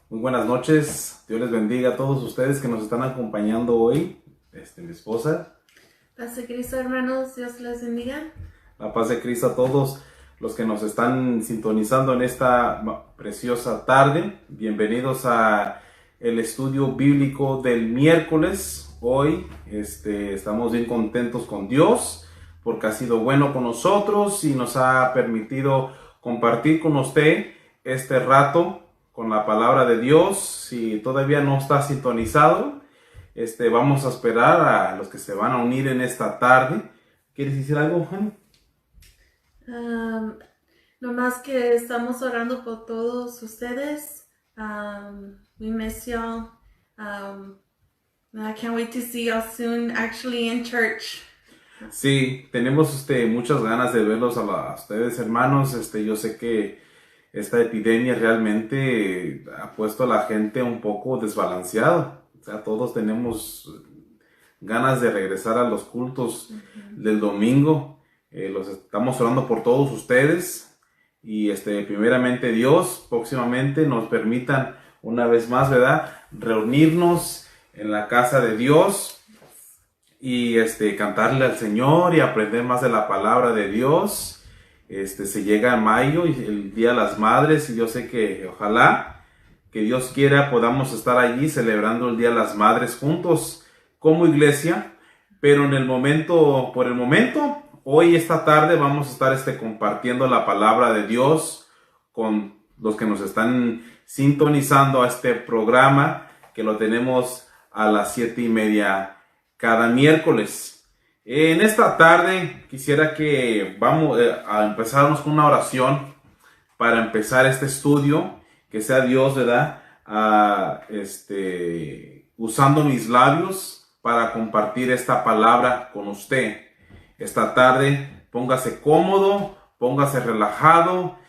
Muy buenas noches, Dios les bendiga a todos ustedes que nos están acompañando hoy, mi esposa. Paz de Cristo, hermanos, Dios les bendiga. La paz de Cristo a todos los que nos están sintonizando en esta preciosa tarde. Bienvenidos a el estudio bíblico del miércoles. Hoy estamos bien contentos con Dios porque ha sido bueno con nosotros y nos ha permitido compartir con usted este rato con la palabra de Dios. Si todavía no está sintonizado, vamos a esperar a los que se van a unir en esta tarde. ¿Quieres decir algo, Juan? Nomás que estamos orando por todos ustedes. We miss y'all. I can't wait to see y'all soon, actually in church. Sí, tenemos muchas ganas de verlos a ustedes, hermanos. Yo sé que esta epidemia realmente ha puesto a la gente un poco desbalanceada. O sea, todos tenemos ganas de regresar a los cultos del domingo. Los estamos orando por todos ustedes y primeramente Dios próximamente nos permitan una vez más, ¿verdad?, reunirnos en la casa de Dios y cantarle al Señor y aprender más de la palabra de Dios. Se llega a mayo y el Día de las Madres, y yo sé que ojalá que Dios quiera podamos estar allí celebrando el Día de las Madres juntos como iglesia, pero por el momento, hoy esta tarde vamos a estar compartiendo la palabra de Dios con los que nos están sintonizando a este programa que lo tenemos a las 7:30 cada miércoles. En esta tarde quisiera que vamos a empezarnos con una oración para empezar este estudio, que sea Dios, ¿verdad?, usando mis labios para compartir esta palabra con usted. Esta tarde póngase cómodo, póngase relajado,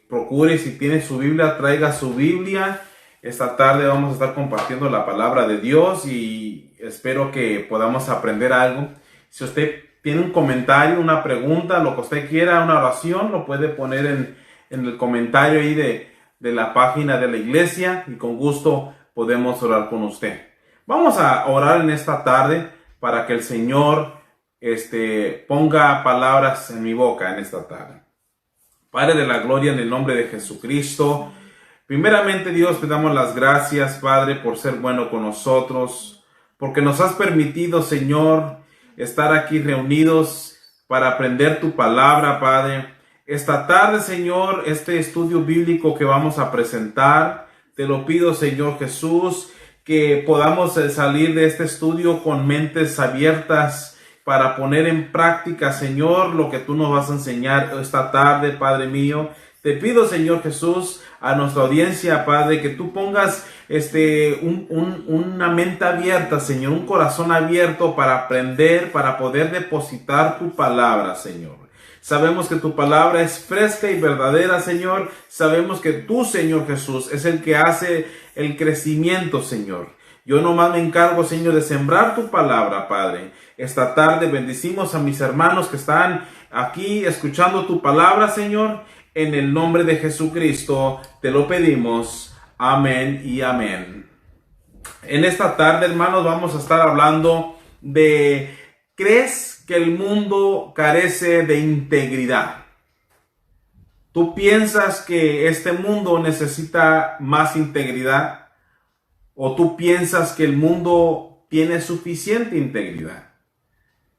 procure, si tiene su Biblia, traiga su Biblia. Esta tarde vamos a estar compartiendo la palabra de Dios y espero que podamos aprender algo. Si usted tiene un comentario, una pregunta, lo que usted quiera, una oración, lo puede poner en el comentario ahí de la página de la iglesia y con gusto podemos orar con usted. Vamos a orar en esta tarde para que el Señor ponga palabras en mi boca en esta tarde. Padre de la gloria, en el nombre de Jesucristo, primeramente, Dios, te damos las gracias, Padre, por ser bueno con nosotros, porque nos has permitido, Señor, estar aquí reunidos para aprender tu palabra, Padre. Esta tarde, Señor, este estudio bíblico que vamos a presentar, te lo pido, Señor Jesús, que podamos salir de este estudio con mentes abiertas para poner en práctica, Señor, lo que tú nos vas a enseñar esta tarde, Padre mío. Te pido, Señor Jesús, a nuestra audiencia, Padre, que tú pongas una mente abierta, Señor, un corazón abierto para aprender, para poder depositar tu palabra, Señor. Sabemos que tu palabra es fresca y verdadera, Señor. Sabemos que tú, Señor Jesús, es el que hace el crecimiento, Señor. Yo nomás me encargo, Señor, de sembrar tu palabra, Padre. Esta tarde bendecimos a mis hermanos que están aquí escuchando tu palabra, Señor. En el nombre de Jesucristo te lo pedimos. Amén y amén. En esta tarde, hermanos, vamos a estar hablando de ¿crees que el mundo carece de integridad? ¿Tú piensas que este mundo necesita más integridad? ¿O tú piensas que el mundo tiene suficiente integridad?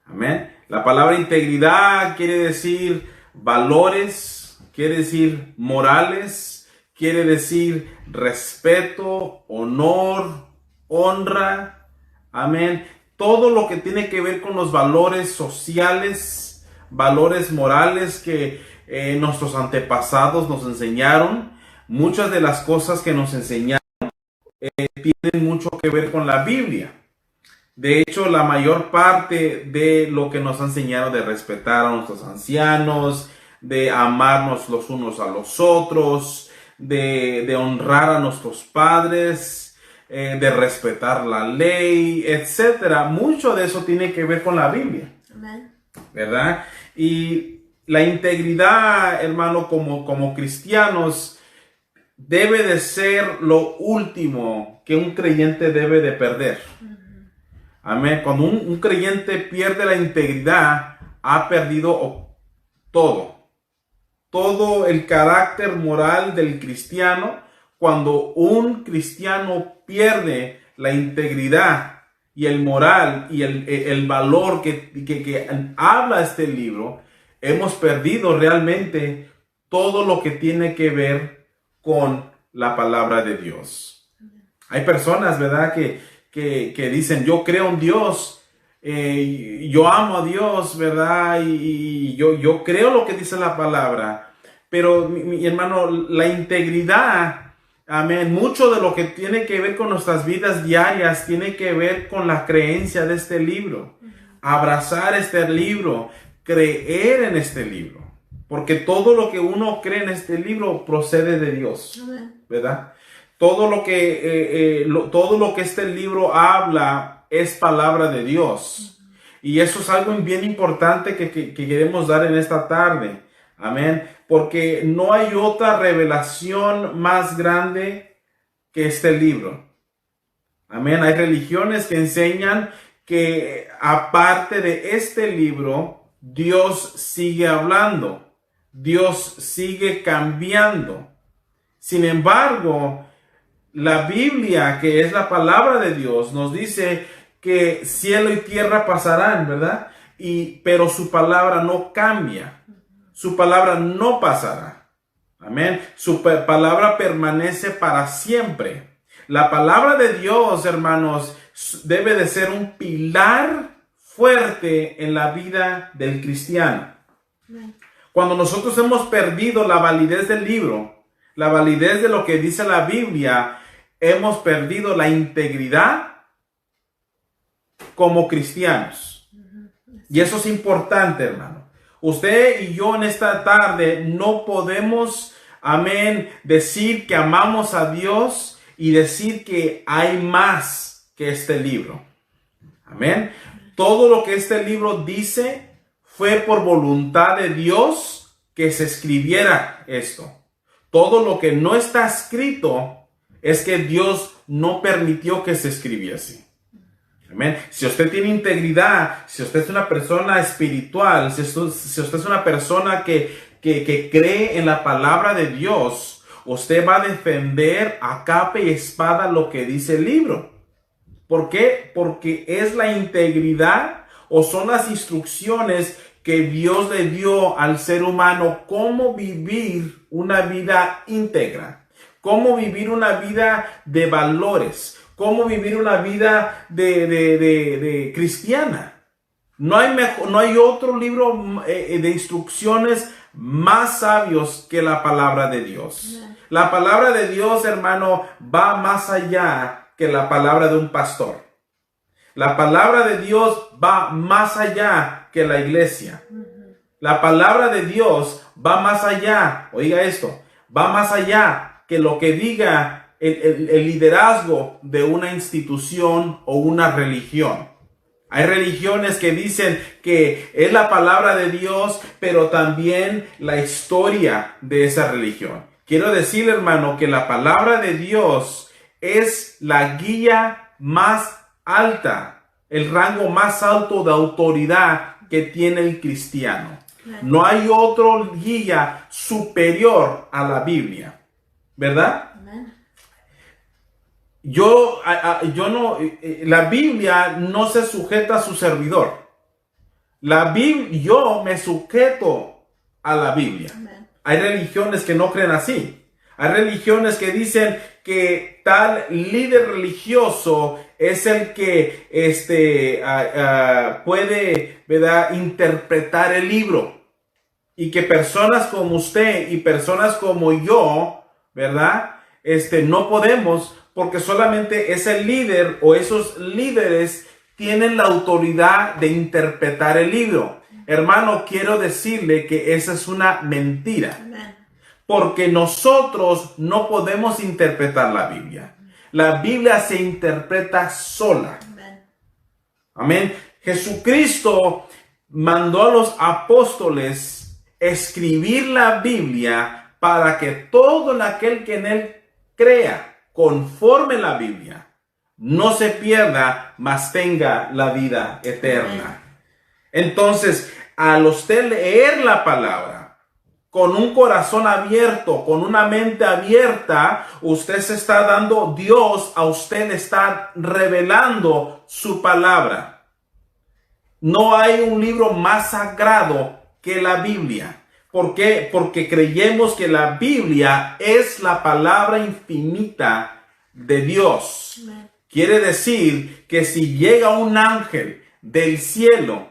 Amén. La palabra integridad quiere decir valores, quiere decir morales, quiere decir respeto, honor, honra. Amén. Todo lo que tiene que ver con los valores sociales, valores morales que nuestros antepasados nos enseñaron. Muchas de las cosas que nos enseñaron tienen mucho que ver con la Biblia. De hecho, la mayor parte de lo que nos ha enseñado de respetar a nuestros ancianos, de amarnos los unos a los otros, de honrar a nuestros padres, de respetar la ley, etcétera. Mucho de eso tiene que ver con la Biblia. Amén. ¿Verdad? Y la integridad, hermano, como cristianos, debe de ser lo último que un creyente debe de perder. Amén. Cuando un creyente pierde la integridad, ha perdido todo. Todo el carácter moral del cristiano. Cuando un cristiano pierde la integridad y el moral y el valor que habla este libro, hemos perdido realmente todo lo que tiene que ver con la palabra de Dios. Hay personas, ¿verdad?, que dicen, yo creo en Dios, yo amo a Dios, ¿verdad? Y yo creo lo que dice la palabra. Pero, mi hermano, la integridad, amén, mucho de lo que tiene que ver con nuestras vidas diarias tiene que ver con la creencia de este libro. Abrazar este libro, creer en este libro. Porque todo lo que uno cree en este libro procede de Dios, ¿verdad? Todo lo que este libro habla es palabra de Dios. Y eso es algo bien importante que queremos dar en esta tarde. Amén. Porque no hay otra revelación más grande que este libro. Amén. Hay religiones que enseñan que aparte de este libro, Dios sigue hablando. Dios sigue cambiando. Sin embargo, la Biblia, que es la palabra de Dios, nos dice que cielo y tierra pasarán, ¿verdad? Pero su palabra no cambia. Su palabra no pasará. Amén. Su palabra permanece para siempre. La palabra de Dios, hermanos, debe de ser un pilar fuerte en la vida del cristiano. Cuando nosotros hemos perdido la validez del libro, la validez de lo que dice la Biblia, hemos perdido la integridad como cristianos. Y eso es importante, hermano. Usted y yo en esta tarde no podemos, amén, decir que amamos a Dios y decir que hay más que este libro. Amén. Todo lo que este libro dice fue por voluntad de Dios que se escribiera esto. Todo lo que no está escrito es que Dios no permitió que se escribiese. Amén. Si usted tiene integridad, si usted es una persona espiritual, si usted es una persona que cree en la palabra de Dios, usted va a defender a capa y espada lo que dice el libro. ¿Por qué? Porque es la integridad o son las instrucciones que Dios le dio al ser humano cómo vivir una vida íntegra, cómo vivir una vida de valores, cómo vivir una vida de cristiana. No hay otro libro de instrucciones más sabios que la palabra de Dios. La palabra de Dios, hermano, va más allá que la palabra de un pastor. La palabra de Dios va más allá que la iglesia. La palabra de Dios va más allá, oiga esto, va más allá que lo que diga el liderazgo de una institución o una religión. Hay religiones que dicen que es la palabra de Dios, pero también la historia de esa religión. Quiero decirle, hermano, que la palabra de Dios es la guía más alta, el rango más alto de autoridad que tiene el cristiano. No hay otro guía superior a la Biblia, ¿verdad? La Biblia no se sujeta a su servidor. Yo me sujeto a la Biblia. Amen. Hay religiones que no creen así. Hay religiones que dicen que tal líder religioso es el que puede, ¿verdad?, interpretar el libro. Y que personas como usted y personas como yo, ¿verdad?, no podemos, porque solamente ese líder o esos líderes tienen la autoridad de interpretar el libro. Hermano, quiero decirle que esa es una mentira. Amen. Porque nosotros no podemos interpretar la Biblia. La Biblia se interpreta sola. Amen. Amén. Jesucristo mandó a los apóstoles escribir la Biblia para que todo aquel que en él crea conforme la Biblia, no se pierda, mas tenga la vida eterna. Entonces, al usted leer la palabra, con un corazón abierto, con una mente abierta, usted se está dando, Dios a usted le está revelando su palabra. No hay un libro más sagrado que la Biblia. ¿Por qué? Porque creemos que la Biblia es la palabra infinita de Dios. Amen. Quiere decir que si llega un ángel del cielo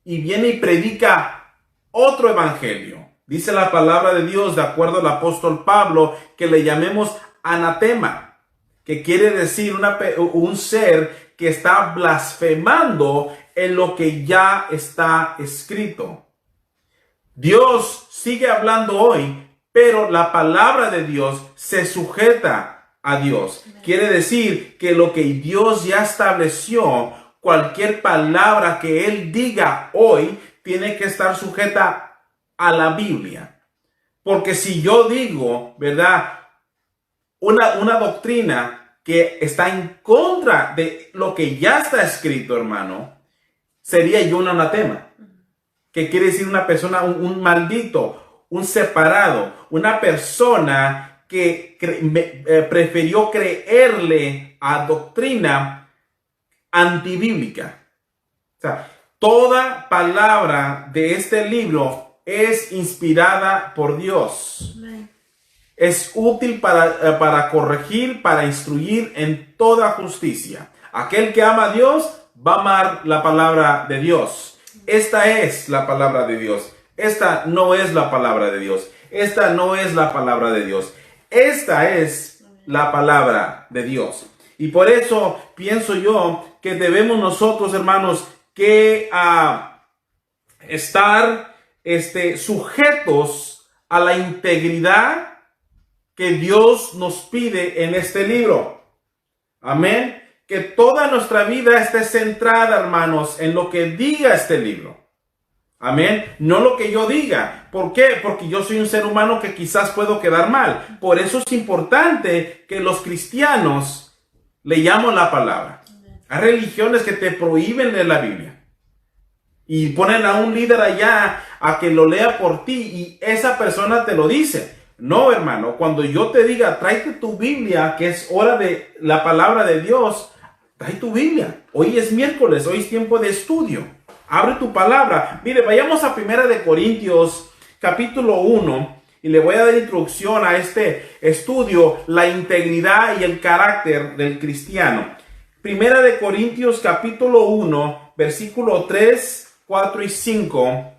y viene y predica otro evangelio, dice la palabra de Dios, de acuerdo al apóstol Pablo, que le llamemos anatema, que quiere decir un ser que está blasfemando en lo que ya está escrito. Dios sigue hablando hoy, pero la palabra de Dios se sujeta a Dios. Quiere decir que lo que Dios ya estableció, cualquier palabra que Él diga hoy, tiene que estar sujeta a la Biblia. Porque si yo digo, ¿verdad?, una doctrina que está en contra de lo que ya está escrito, hermano, sería yo un anatema. Que quiere decir una persona, un maldito, un separado, una persona que prefirió creerle a doctrina antibíblica. O sea, toda palabra de este libro es inspirada por Dios. Amen. Es útil para corregir, para instruir en toda justicia. Aquel que ama a Dios va a amar la palabra de Dios. Esta es la palabra de Dios. Esta no es la palabra de Dios. Esta no es la palabra de Dios. Esta es la palabra de Dios. Y por eso pienso yo que debemos nosotros, hermanos, que estar sujetos a la integridad que Dios nos pide en este libro. Amén. Que toda nuestra vida esté centrada, hermanos, en lo que diga este libro. Amén. No lo que yo diga. ¿Por qué? Porque yo soy un ser humano que quizás puedo quedar mal. Por eso es importante que los cristianos leamos la palabra. Hay religiones que te prohíben leer la Biblia. Y ponen a un líder allá a que lo lea por ti y esa persona te lo dice. No, hermano, cuando yo te diga, tráete tu Biblia, que es hora de la palabra de Dios, trae tu Biblia. Hoy es miércoles, hoy es tiempo de estudio. Abre tu palabra. Mire, vayamos a 1 Corintios, capítulo 1, y le voy a dar introducción a este estudio, la integridad y el carácter del cristiano. 1 Corintios, capítulo 1, versículo 3, 4 y 5.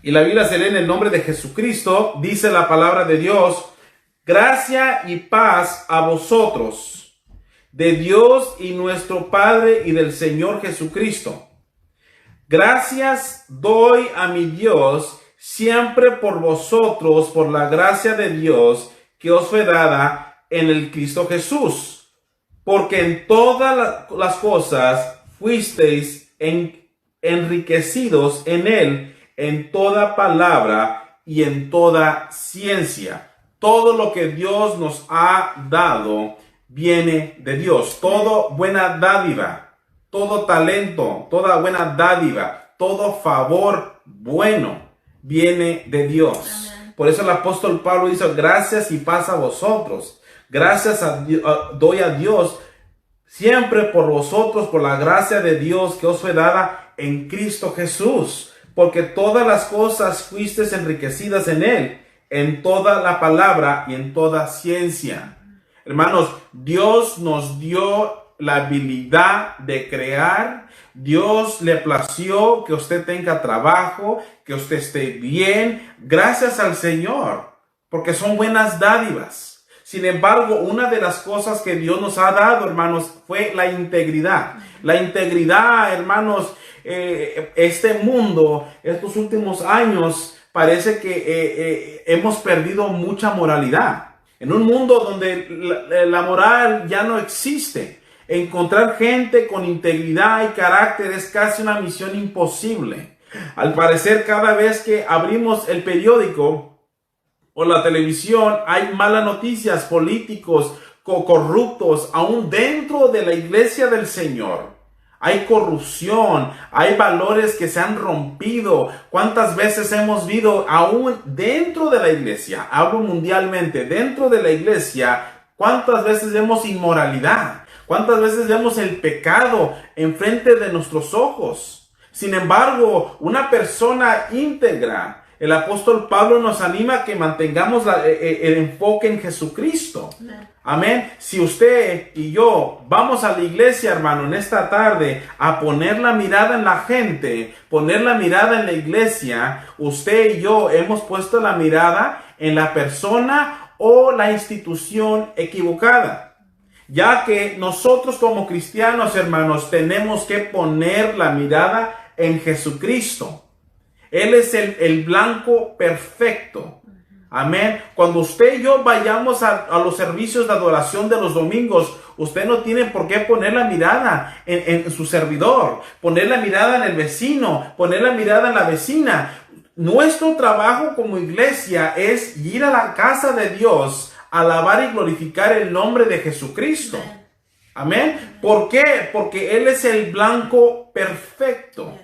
Y la Biblia se lee en el nombre de Jesucristo. Dice la palabra de Dios: gracia y paz a vosotros, de Dios y nuestro Padre y del Señor Jesucristo. Gracias doy a mi Dios siempre por vosotros, por la gracia de Dios que os fue dada en el Cristo Jesús. Porque en todas las cosas fuisteis enriquecidos en él, en toda palabra y en toda ciencia. Todo lo que Dios nos ha dado viene de Dios. Todo buena dádiva, todo talento, toda buena dádiva, todo favor bueno viene de Dios. Amén. Por eso el apóstol Pablo dice: gracias y paz a vosotros. Gracias doy a Dios siempre por vosotros, por la gracia de Dios que os fue dada en Cristo Jesús. Porque todas las cosas fuisteis enriquecidas en él, en toda la palabra y en toda ciencia. Hermanos, Dios nos dio la habilidad de crear. Dios le plació que usted tenga trabajo, que usted esté bien. Gracias al Señor, porque son buenas dádivas. Sin embargo, una de las cosas que Dios nos ha dado, hermanos, fue la integridad. La integridad, hermanos, este mundo, estos últimos años, parece que hemos perdido mucha moralidad. En un mundo donde la moral ya no existe, encontrar gente con integridad y carácter es casi una misión imposible. Al parecer, cada vez que abrimos el periódico, o la televisión, hay malas noticias, políticos corruptos, aún dentro de la iglesia del Señor. Hay corrupción, hay valores que se han rompido. ¿Cuántas veces hemos visto aún dentro de la iglesia? Hablo mundialmente, dentro de la iglesia, ¿cuántas veces vemos inmoralidad? ¿Cuántas veces vemos el pecado enfrente de nuestros ojos? Sin embargo, una persona íntegra, el apóstol Pablo nos anima a que mantengamos el enfoque en Jesucristo. Amén. Si usted y yo vamos a la iglesia, hermano, en esta tarde a poner la mirada en la gente, poner la mirada en la iglesia, usted y yo hemos puesto la mirada en la persona o la institución equivocada. Ya que nosotros como cristianos, hermanos, tenemos que poner la mirada en Jesucristo. Él es el blanco perfecto. Amén. Cuando usted y yo vayamos a los servicios de adoración de los domingos, usted no tiene por qué poner la mirada en su servidor, poner la mirada en el vecino, poner la mirada en la vecina. Nuestro trabajo como iglesia es ir a la casa de Dios, alabar y glorificar el nombre de Jesucristo. Amén. ¿Por qué? Porque Él es el blanco perfecto.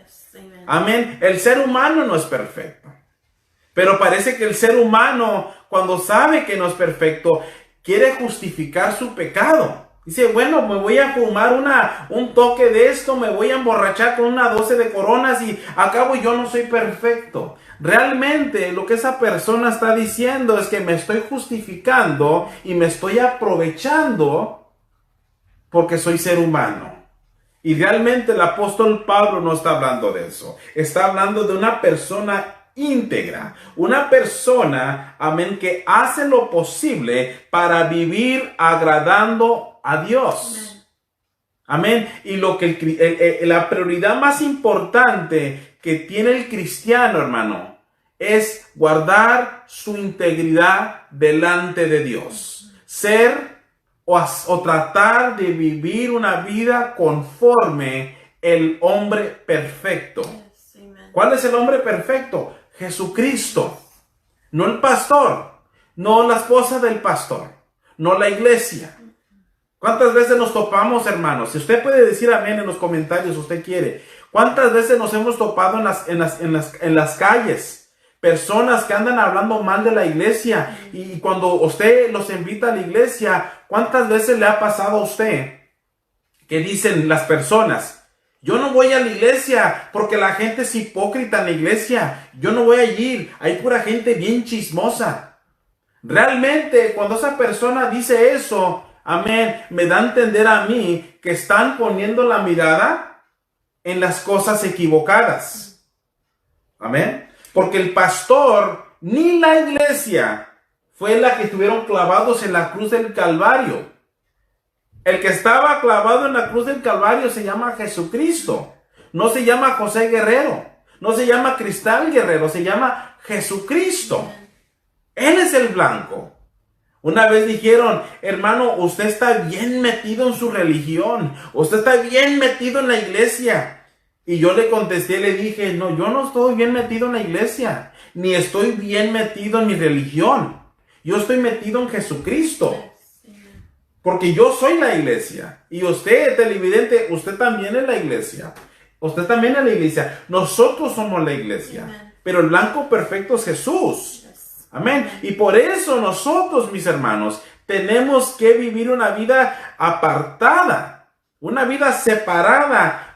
Amén. El ser humano no es perfecto. Pero parece que el ser humano, cuando sabe que no es perfecto, quiere justificar su pecado. Dice, bueno, me voy a fumar un toque de esto, me voy a emborrachar con una 12 de coronas y acabo yo no soy perfecto. Realmente lo que esa persona está diciendo es que me estoy justificando y me estoy aprovechando porque soy ser humano. Y realmente el apóstol Pablo no está hablando de eso. Está hablando de una persona íntegra, una persona, amén, que hace lo posible para vivir agradando a Dios. Amén. Y lo que la prioridad más importante que tiene el cristiano, hermano, es guardar su integridad delante de Dios. Ser o tratar de vivir una vida conforme el hombre perfecto. ¿Cuál es el hombre perfecto? Jesucristo. No el pastor, no la esposa del pastor, no la iglesia. ¿Cuántas veces nos topamos, hermanos? Si usted puede decir amén en los comentarios, usted quiere. ¿Cuántas veces nos hemos topado en las calles? Personas que andan hablando mal de la iglesia. Y cuando usted los invita a la iglesia, ¿cuántas veces le ha pasado a usted que dicen las personas: yo no voy a la iglesia porque la gente es hipócrita en la iglesia, yo no voy a ir, hay pura gente bien chismosa? Realmente, cuando esa persona dice eso, amén, me da a entender a mí que están poniendo la mirada en las cosas equivocadas. Amén. Porque el pastor ni la iglesia fue la que estuvieron clavados en la cruz del Calvario. El que estaba clavado en la cruz del Calvario se llama Jesucristo. No se llama José Guerrero. No se llama Cristal Guerrero. Se llama Jesucristo. Él es el blanco. Una vez dijeron: hermano, usted está bien metido en su religión. Usted está bien metido en la iglesia. Y yo le contesté, le dije: no, yo no estoy bien metido en la iglesia. Ni estoy bien metido en mi religión. Yo estoy metido en Jesucristo. Porque yo soy la iglesia. Y usted, televidente, usted también es la iglesia. Usted también es la iglesia. Nosotros somos la iglesia. Amen. Pero el blanco perfecto es Jesús. Yes. Amén. Y por eso nosotros, mis hermanos, tenemos que vivir una vida apartada. Una vida separada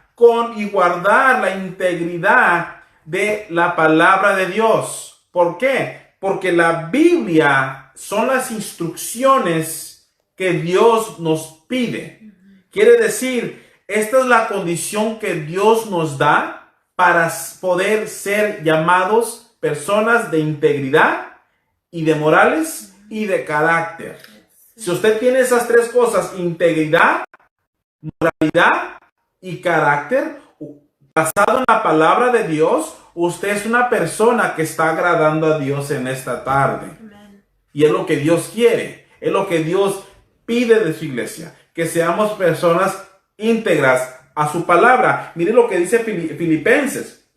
y guardar la integridad de la palabra de Dios. ¿Por qué? Porque la Biblia son las instrucciones que Dios nos pide. Quiere decir, esta es la condición que Dios nos da para poder ser llamados personas de integridad y de morales y de carácter. Si usted tiene esas tres cosas, integridad, moralidad y carácter, basado en la palabra de Dios, usted es una persona que está agradando a Dios en esta tarde. Amen. Y es lo que Dios quiere, es lo que Dios pide de su iglesia, que seamos personas íntegras a su palabra. Mire lo que dice Filipenses.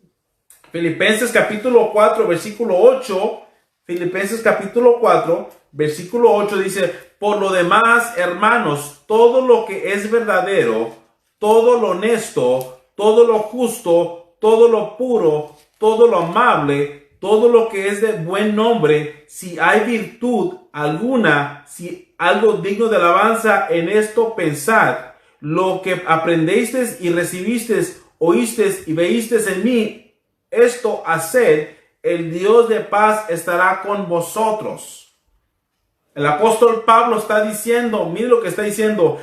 Filipenses capítulo 4, versículo 8. Filipenses capítulo 4, versículo 8 dice, por lo demás, hermanos, todo lo que es verdadero, todo lo honesto, todo lo justo, todo lo puro, todo lo amable, todo lo que es de buen nombre, si hay virtud alguna, si algo digno de alabanza, en esto pensad. Lo que aprendisteis y recibisteis, oísteis y veísteis en mí, esto haced, el Dios de paz estará con vosotros. El apóstol Pablo está diciendo, mire lo que está diciendo,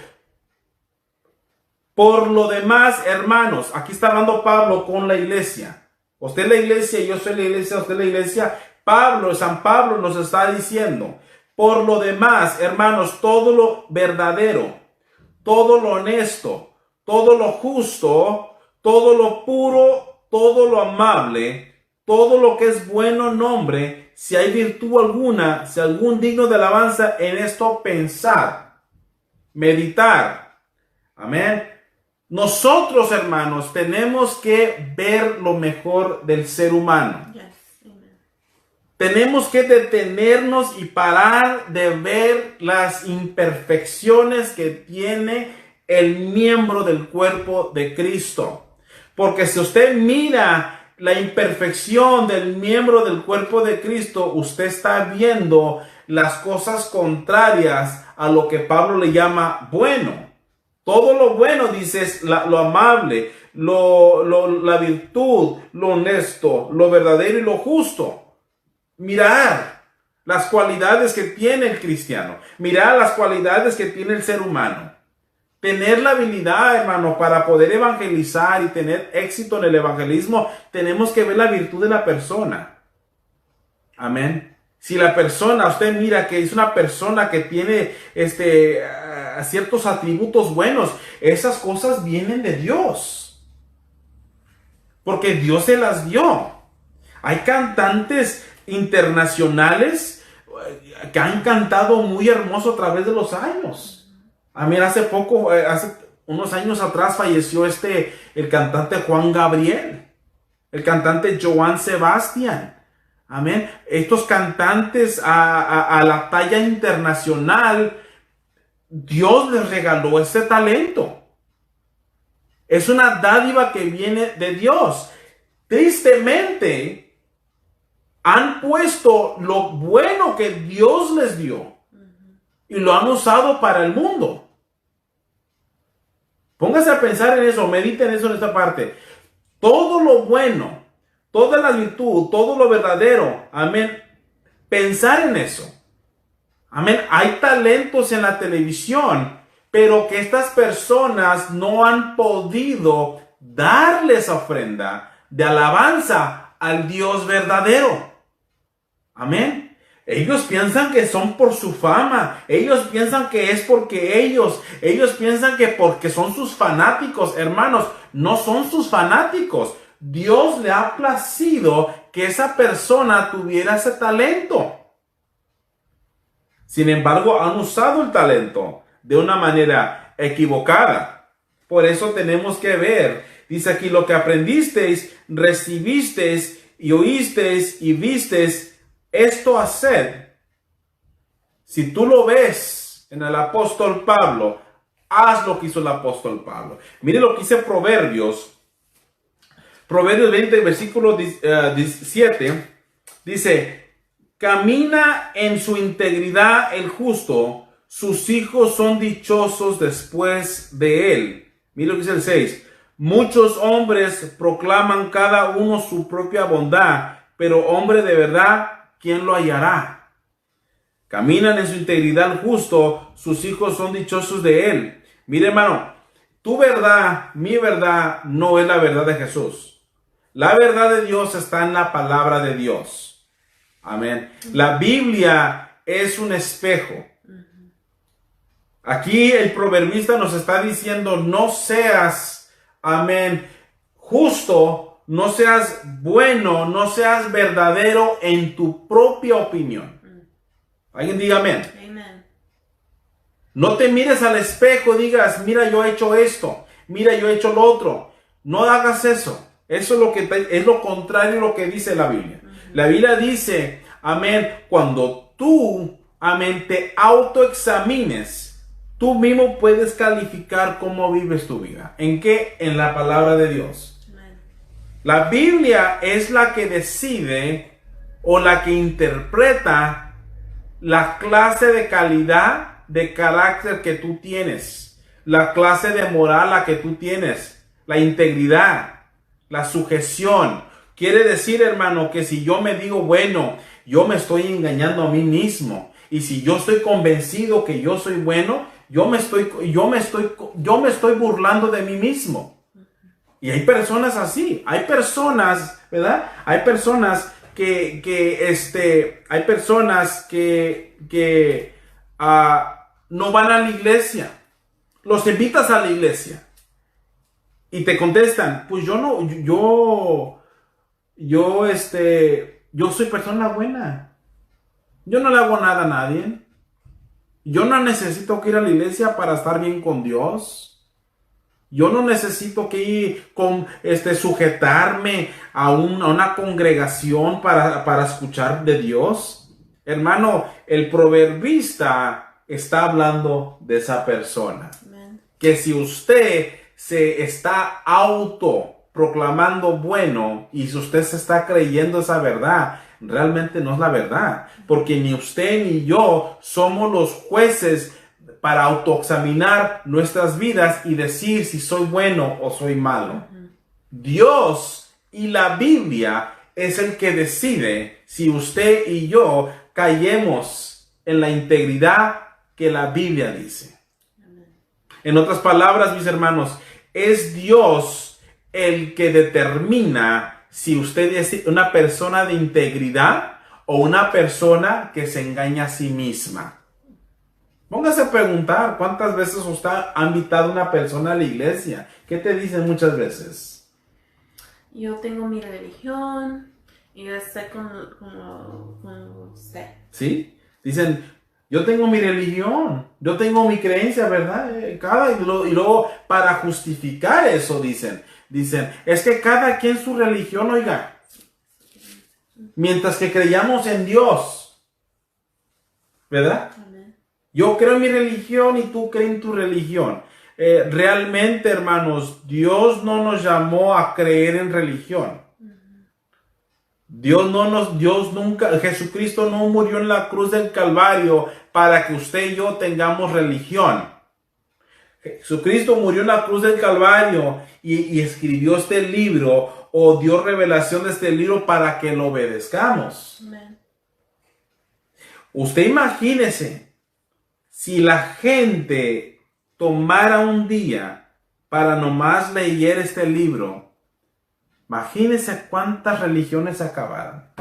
por lo demás, hermanos, aquí está hablando Pablo con la iglesia. Usted es la iglesia, yo soy la iglesia, usted es la iglesia. San Pablo nos está diciendo, por lo demás, hermanos, todo lo verdadero, todo lo honesto, todo lo justo, todo lo puro, todo lo amable, todo lo que es bueno nombre, si hay virtud alguna, si algún digno de alabanza, en esto pensar, meditar. Amén. Nosotros, hermanos, tenemos que ver lo mejor del ser humano. Yes. Amen. Tenemos que detenernos y parar de ver las imperfecciones que tiene el miembro del cuerpo de Cristo. Porque si usted mira la imperfección del miembro del cuerpo de Cristo, usted está viendo las cosas contrarias a lo que Pablo le llama bueno. Todo lo bueno, dices, lo amable, la virtud, lo honesto, lo verdadero y lo justo. Mirar las cualidades que tiene el cristiano. Mirar las cualidades que tiene el ser humano. Tener la habilidad, hermano, para poder evangelizar y tener éxito en el evangelismo, tenemos que ver la virtud de la persona. Amén. Si la persona, usted mira que es una persona que tiene ciertos atributos buenos, esas cosas vienen de Dios. Porque Dios se las dio. Hay cantantes internacionales que han cantado muy hermoso a través de los años. Amén, hace unos años atrás falleció el cantante Juan Gabriel, el cantante Joan Sebastián. Amén. Estos cantantes a la talla internacional, Dios les regaló ese talento. Es una dádiva que viene de Dios. Tristemente, han puesto lo bueno que Dios les dio y lo han usado para el mundo. Póngase a pensar en eso, mediten eso en esta parte. Todo lo bueno, toda la virtud, todo lo verdadero, amén. Pensar en eso. Amén. Hay talentos en la televisión, pero que estas personas no han podido darle esa ofrenda de alabanza al Dios verdadero. Amén. Ellos piensan que son por su fama. Ellos piensan que es porque ellos piensan que porque son sus fanáticos. Hermanos, no son sus fanáticos. Dios le ha placido que esa persona tuviera ese talento. Sin embargo, han usado el talento de una manera equivocada. Por eso tenemos que ver. Dice aquí, lo que aprendisteis, recibisteis y oísteis y visteis, esto haced. Si tú lo ves en el apóstol Pablo, haz lo que hizo el apóstol Pablo. Mire lo que dice Proverbios 20, versículo 17. Dice, camina en su integridad el justo, sus hijos son dichosos después de él. Mire lo que dice el 6. Muchos hombres proclaman cada uno su propia bondad, pero hombre de verdad, ¿quién lo hallará? Caminan en su integridad el justo, sus hijos son dichosos de él. Mire, hermano, tu verdad, mi verdad, no es la verdad de Jesús. La verdad de Dios está en la palabra de Dios. Amén. La Biblia es un espejo. Aquí el proverbista nos está diciendo, no seas, amén, justo, no seas bueno, no seas verdadero en tu propia opinión. Alguien diga amén. Amen. No te mires al espejo y digas, mira, yo he hecho esto, mira, yo he hecho lo otro. No hagas eso. Eso es lo contrario a lo que dice la Biblia. La Biblia dice, amén, cuando tú, amén, te autoexamines, tú mismo puedes calificar cómo vives tu vida. ¿En qué? En la palabra de Dios. Amen. La Biblia es la que decide o la que interpreta la clase de calidad de carácter que tú tienes, la clase de moral la que tú tienes, la integridad, la sujeción. Quiere decir, hermano, que si yo me digo, bueno, yo me estoy engañando a mí mismo, y si yo estoy convencido que yo soy bueno, yo me estoy burlando de mí mismo. Y hay personas así, hay personas, ¿verdad? Hay personas que no van a la iglesia. Los invitas a la iglesia y te contestan, pues yo soy persona buena. Yo no le hago nada a nadie. Yo no necesito que ir a la iglesia para estar bien con Dios. Yo no necesito que ir sujetarme a una congregación para escuchar de Dios. Hermano, el proverbista está hablando de esa persona. Amen. Que si usted se está autoproclamando bueno y si usted se está creyendo esa verdad, realmente no es la verdad. Porque ni usted ni yo somos los jueces para autoexaminar nuestras vidas y decir si soy bueno o soy malo. Dios y la Biblia es el que decide si usted y yo caemos en la integridad que la Biblia dice. En otras palabras, mis hermanos, es Dios el que determina si usted es una persona de integridad o una persona que se engaña a sí misma. Póngase a preguntar cuántas veces usted ha invitado a una persona a la iglesia. ¿Qué te dicen muchas veces? Yo tengo mi religión y yo estoy con usted. ¿Sí? Dicen, yo tengo mi religión, yo tengo mi creencia, ¿verdad? Y luego para justificar eso dicen, es que cada quien su religión, oiga. Mientras que creyamos en Dios, ¿verdad? Yo creo en mi religión y tú crees en tu religión. Realmente, hermanos, Dios no nos llamó a creer en religión. Jesucristo no murió en la cruz del Calvario para que usted y yo tengamos religión. Jesucristo murió en la cruz del Calvario y escribió este libro o dio revelación de este libro para que lo obedezcamos. Amen. Usted imagínese. Si la gente tomara un día para nomás leer este libro, imagínense cuántas religiones acabaran.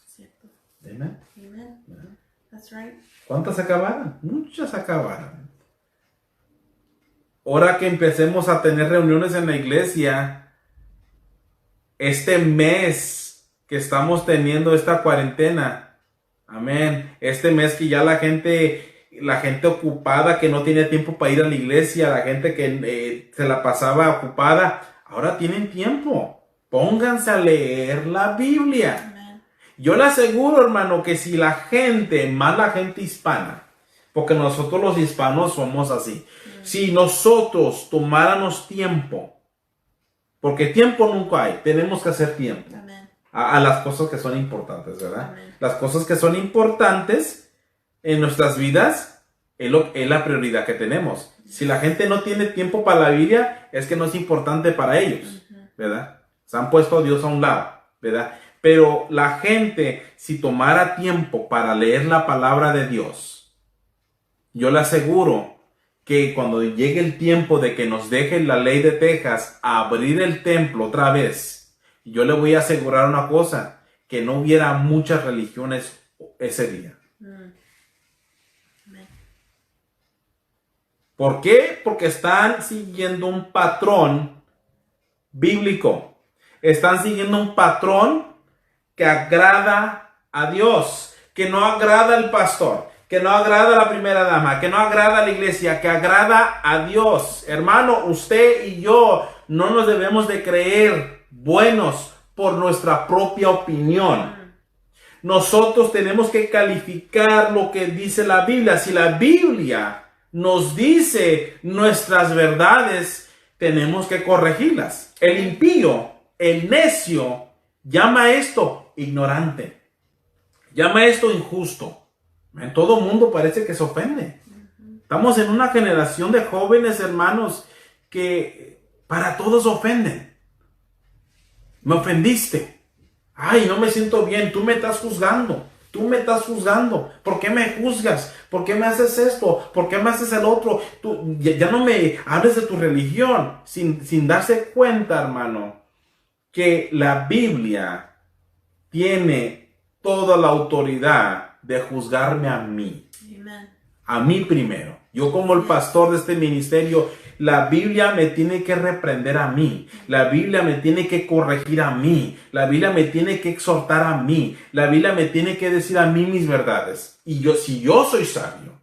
Cierto. Amen. Amen. That's right. ¿Cuántas acabaran? Muchas acabaran. Ahora que empecemos a tener reuniones en la iglesia, este mes que estamos teniendo esta cuarentena, amén. Este mes que ya la gente ocupada que no tiene tiempo para ir a la iglesia, la gente que se la pasaba ocupada, ahora tienen tiempo. Pónganse a leer la Biblia. Amen. Yo le aseguro, hermano, que si la gente, más la gente hispana, porque nosotros los hispanos somos así, si nosotros tomáramos tiempo, porque tiempo nunca hay, tenemos que hacer tiempo. Amen. A las cosas que son importantes, ¿verdad? Amen. Las cosas que son importantes en nuestras vidas es la prioridad que tenemos. Si la gente no tiene tiempo para la Biblia, es que no es importante para ellos, ¿verdad? Se han puesto a Dios a un lado, ¿verdad? Pero la gente, si tomara tiempo para leer la palabra de Dios, yo le aseguro que cuando llegue el tiempo de que nos deje la ley de Texas abrir el templo otra vez, yo le voy a asegurar una cosa, que no hubiera muchas religiones ese día. ¿Por qué? Porque están siguiendo un patrón bíblico. Están siguiendo un patrón que agrada a Dios, que no agrada al pastor, que no agrada a la primera dama, que no agrada a la iglesia, que agrada a Dios. Hermano, usted y yo no nos debemos de creer buenos por nuestra propia opinión. Nosotros tenemos que calificar lo que dice la Biblia. Si la Biblia nos dice nuestras verdades, tenemos que corregirlas. El impío, el necio, llama esto ignorante. Llama esto injusto. En todo mundo parece que se ofende. Estamos en una generación de jóvenes, hermanos, que para todos ofenden. Me ofendiste. Ay, no me siento bien. Tú me estás juzgando. Tú me estás juzgando. ¿Por qué me juzgas? ¿Por qué me haces esto? ¿Por qué me haces el otro? Tú ya no me hables de tu religión. Sin darse cuenta, hermano, que la Biblia tiene toda la autoridad de juzgarme a mí. Amen. A mí primero. Yo como el pastor de este ministerio, la Biblia me tiene que reprender a mí. La Biblia me tiene que corregir a mí. La Biblia me tiene que exhortar a mí. La Biblia me tiene que decir a mí mis verdades. Y si yo soy sabio,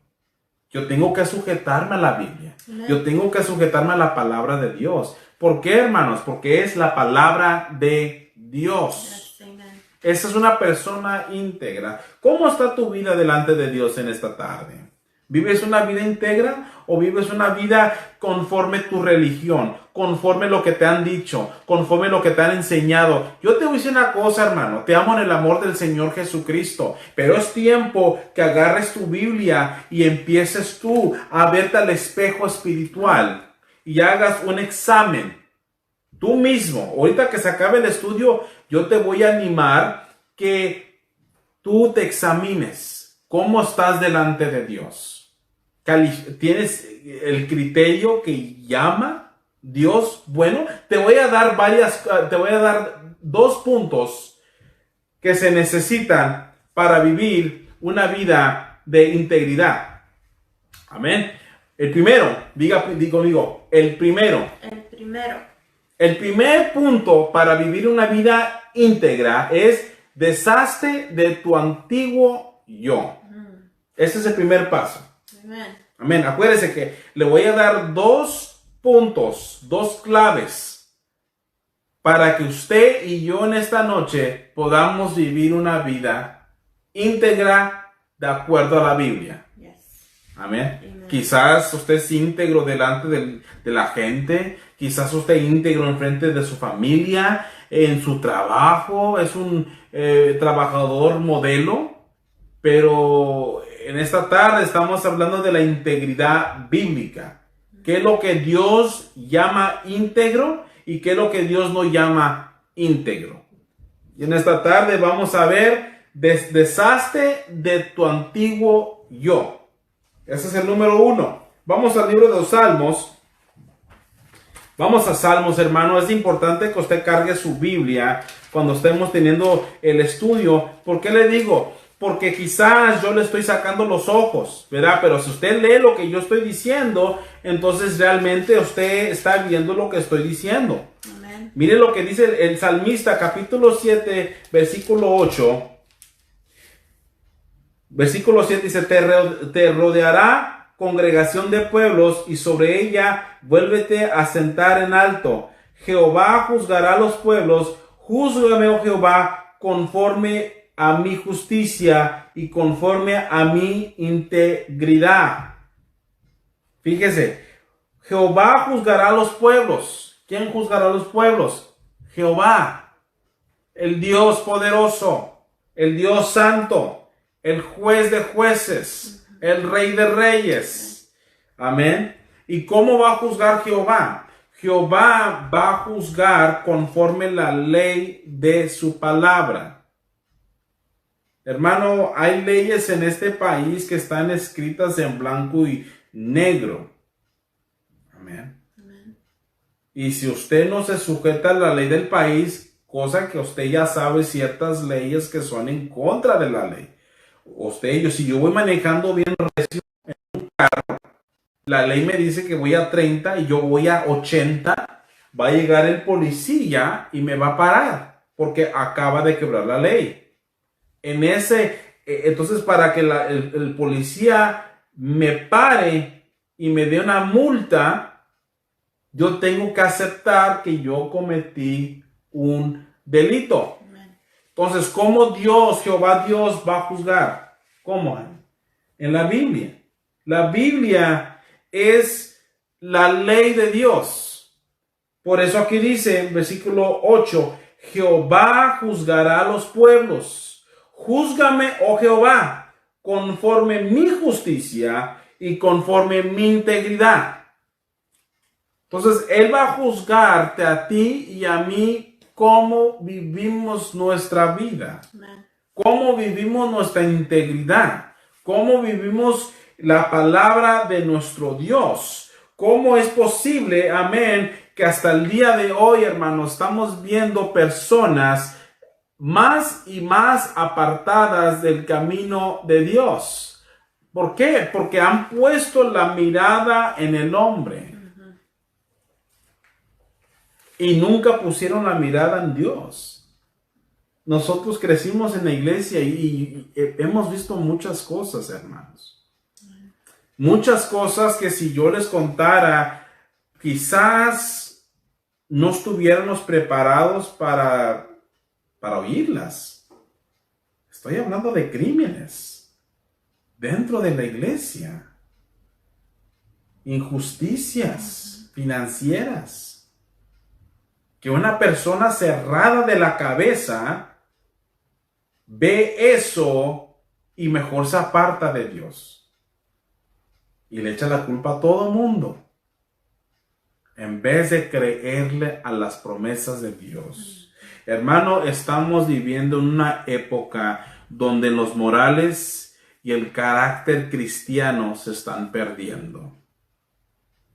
yo tengo que sujetarme a la Biblia. Yo tengo que sujetarme a la palabra de Dios. ¿Por qué, hermanos? Porque es la palabra de Dios. Esa es una persona íntegra. ¿Cómo está tu vida delante de Dios en esta tarde? ¿Vives una vida íntegra o vives una vida conforme tu religión, conforme lo que te han dicho, conforme lo que te han enseñado? Yo te voy a decir una cosa, hermano, te amo en el amor del Señor Jesucristo, pero es tiempo que agarres tu Biblia y empieces tú a verte al espejo espiritual y hagas un examen. Tú mismo, ahorita que se acabe el estudio, yo te voy a animar que tú te examines. ¿Cómo estás delante de Dios? ¿Tienes el criterio que llama Dios bueno? Te voy a dar 2 puntos que se necesitan para vivir una vida de integridad. Amén. El primero, diga conmigo, el primero. El primer punto para vivir una vida íntegra es deshazte de tu antiguo yo. Ese es el primer paso. Amén. Acuérdese que le voy a dar 2 puntos, 2 claves para que usted y yo en esta noche podamos vivir una vida íntegra de acuerdo a la Biblia. Amén. Quizás usted es íntegro delante de la gente, quizás usted es íntegro en frente de su familia, en su trabajo, es un trabajador modelo, pero en esta tarde estamos hablando de la integridad bíblica. ¿Qué es lo que Dios llama íntegro y qué es lo que Dios no llama íntegro? Y en esta tarde vamos a ver, deshazte de tu antiguo yo. Ese es el número 1. Vamos al libro de los Salmos. Vamos a Salmos, hermano. Es importante que usted cargue su Biblia cuando estemos teniendo el estudio. ¿Por qué le digo? Porque quizás yo le estoy sacando los ojos, ¿verdad? Pero si usted lee lo que yo estoy diciendo, entonces realmente usted está viendo lo que estoy diciendo. Amén. Mire lo que dice el salmista, capítulo 7, versículo 8. Versículo 7 dice, te rodeará congregación de pueblos y sobre ella vuélvete a sentar en alto. Jehová juzgará a los pueblos. Júzgame, oh Jehová, conforme a mi justicia y conforme a mi integridad. Fíjese, Jehová juzgará a los pueblos. ¿Quién juzgará a los pueblos? Jehová, el Dios poderoso, el Dios santo, el juez de jueces, el rey de reyes. Amén. ¿Y cómo va a juzgar Jehová? Jehová va a juzgar conforme la ley de su palabra. Hermano, hay leyes en este país que están escritas en blanco y negro. Amén. Amén. Y si usted no se sujeta a la ley del país, cosa que usted ya sabe ciertas leyes que son en contra de la ley. Si yo voy manejando bien recio en un carro, la ley me dice que voy a 30 y yo voy a 80, va a llegar el policía y me va a parar porque acaba de quebrar la ley. Entonces, para que el policía me pare y me dé una multa, yo tengo que aceptar que yo cometí un delito. Entonces, ¿cómo Dios, Jehová Dios, va a juzgar? ¿Cómo? En la Biblia. La Biblia es la ley de Dios. Por eso aquí dice en versículo 8, Jehová juzgará a los pueblos. Júzgame, oh Jehová, conforme mi justicia y conforme mi integridad. Entonces, Él va a juzgarte a ti y a mí cómo vivimos nuestra vida, cómo vivimos nuestra integridad, cómo vivimos la palabra de nuestro Dios. ¿Cómo es posible, amén, que hasta el día de hoy, hermanos, estamos viendo personas más y más apartadas del camino de Dios? ¿Por qué? Porque han puesto la mirada en el hombre y nunca pusieron la mirada en Dios. Nosotros crecimos en la iglesia y hemos visto muchas cosas, hermanos. Muchas cosas que si yo les contara, quizás no estuviéramos preparados para oírlas. Estoy hablando de crímenes dentro de la iglesia, injusticias financieras, que una persona cerrada de la cabeza ve eso y mejor se aparta de Dios y le echa la culpa a todo mundo en vez de creerle a las promesas de Dios. Hermano, estamos viviendo en una época donde los morales y el carácter cristiano se están perdiendo.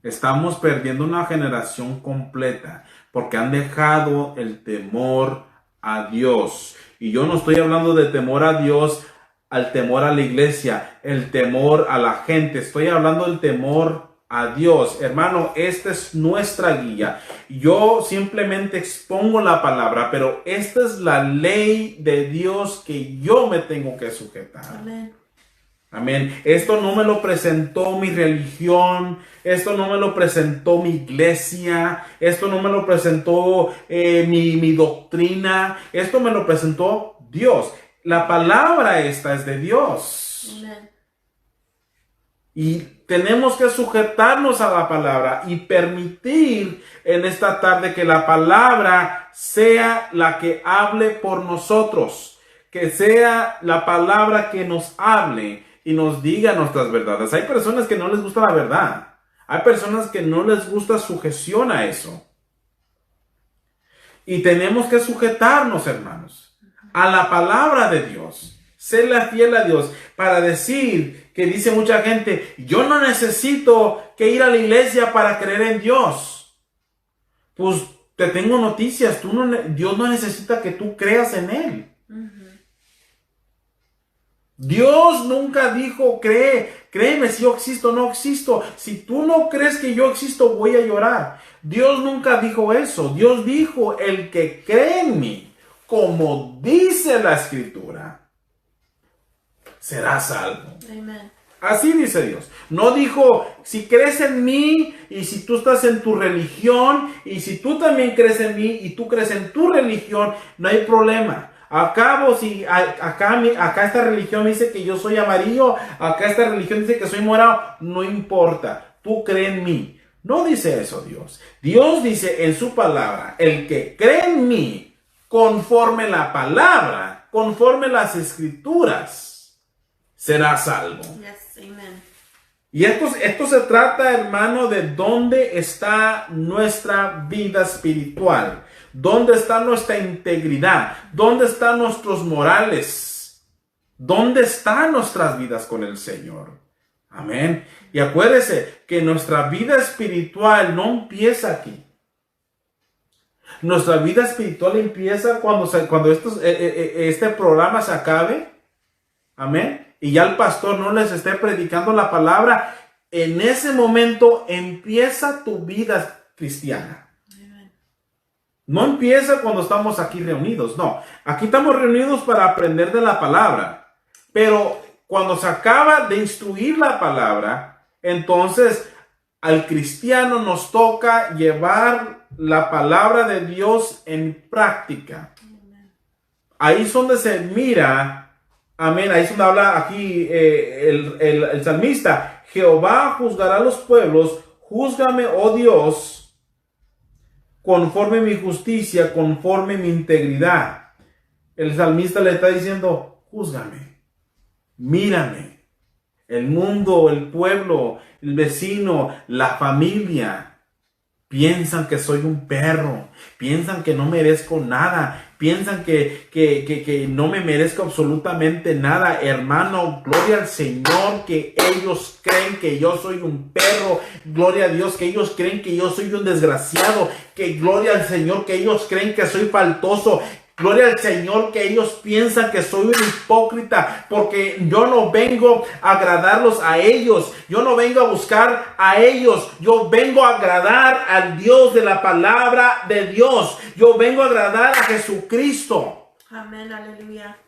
Estamos perdiendo una generación completa porque han dejado el temor a Dios. Y yo no estoy hablando de temor a Dios, al temor a la iglesia, el temor a la gente. Estoy hablando del temor a Dios. Hermano, esta es nuestra guía. Yo simplemente expongo la palabra, pero esta es la ley de Dios que yo me tengo que sujetar. Amén. Amén. Esto no me lo presentó mi religión, esto no me lo presentó mi iglesia, esto no me lo presentó mi doctrina, esto me lo presentó Dios. La palabra esta es de Dios. Amén. Y tenemos que sujetarnos a la palabra y permitir en esta tarde que la palabra sea la que hable por nosotros, que sea la palabra que nos hable y nos diga nuestras verdades. Hay personas que no les gusta la verdad. Hay personas que no les gusta sujeción a eso. Y tenemos que sujetarnos, hermanos, a la palabra de Dios. Serle fiel a Dios para decir que dice mucha gente, yo no necesito que ir a la iglesia para creer en Dios. Pues te tengo noticias. Dios no necesita que tú creas en Él. Dios nunca dijo, créeme si yo existo o no existo. Si tú no crees que yo existo, voy a llorar. Dios nunca dijo eso. Dios dijo, el que cree en mí, como dice la Escritura, será salvo. Amen. Así dice Dios. No dijo, si crees en mí y si tú estás en tu religión y si tú también crees en mí y tú crees en tu religión, no hay problema. Acá esta religión dice que yo soy amarillo, acá esta religión dice que soy morado, no importa, tú crees en mí. No dice eso Dios. Dios dice en su palabra, el que cree en mí, conforme la palabra, conforme las escrituras, será salvo. Yes, amen. Y esto se trata, hermano, de dónde está nuestra vida espiritual. ¿Dónde está nuestra integridad? ¿Dónde están nuestros morales? ¿Dónde están nuestras vidas con el Señor? Amén. Y acuérdese que nuestra vida espiritual no empieza aquí. Nuestra vida espiritual empieza cuando este programa se acabe. Amén. Y ya el pastor no les esté predicando la palabra. En ese momento empieza tu vida cristiana. No empieza cuando estamos aquí reunidos, no. Aquí estamos reunidos para aprender de la palabra. Pero cuando se acaba de instruir la palabra, entonces al cristiano nos toca llevar la palabra de Dios en práctica. ahí es donde se mira, amén, ahí es donde habla aquí el salmista, Jehová juzgará a los pueblos, júzgame, oh Dios, conforme mi justicia, conforme mi integridad. El salmista le está diciendo, júzgame, mírame. El mundo, el pueblo, el vecino, la familia, piensan que soy un perro, piensan que no merezco nada, piensan que no me merezco absolutamente nada. Hermano, gloria al Señor que ellos creen que yo soy un perro, gloria a Dios que ellos creen que yo soy un desgraciado, que gloria al Señor que ellos creen que soy faltoso. Gloria al Señor que ellos piensan que soy un hipócrita, porque yo no vengo a agradarlos a ellos, yo no vengo a buscar a ellos, yo vengo a agradar al Dios de la palabra de Dios, yo vengo a agradar a Jesucristo. Amén, aleluya.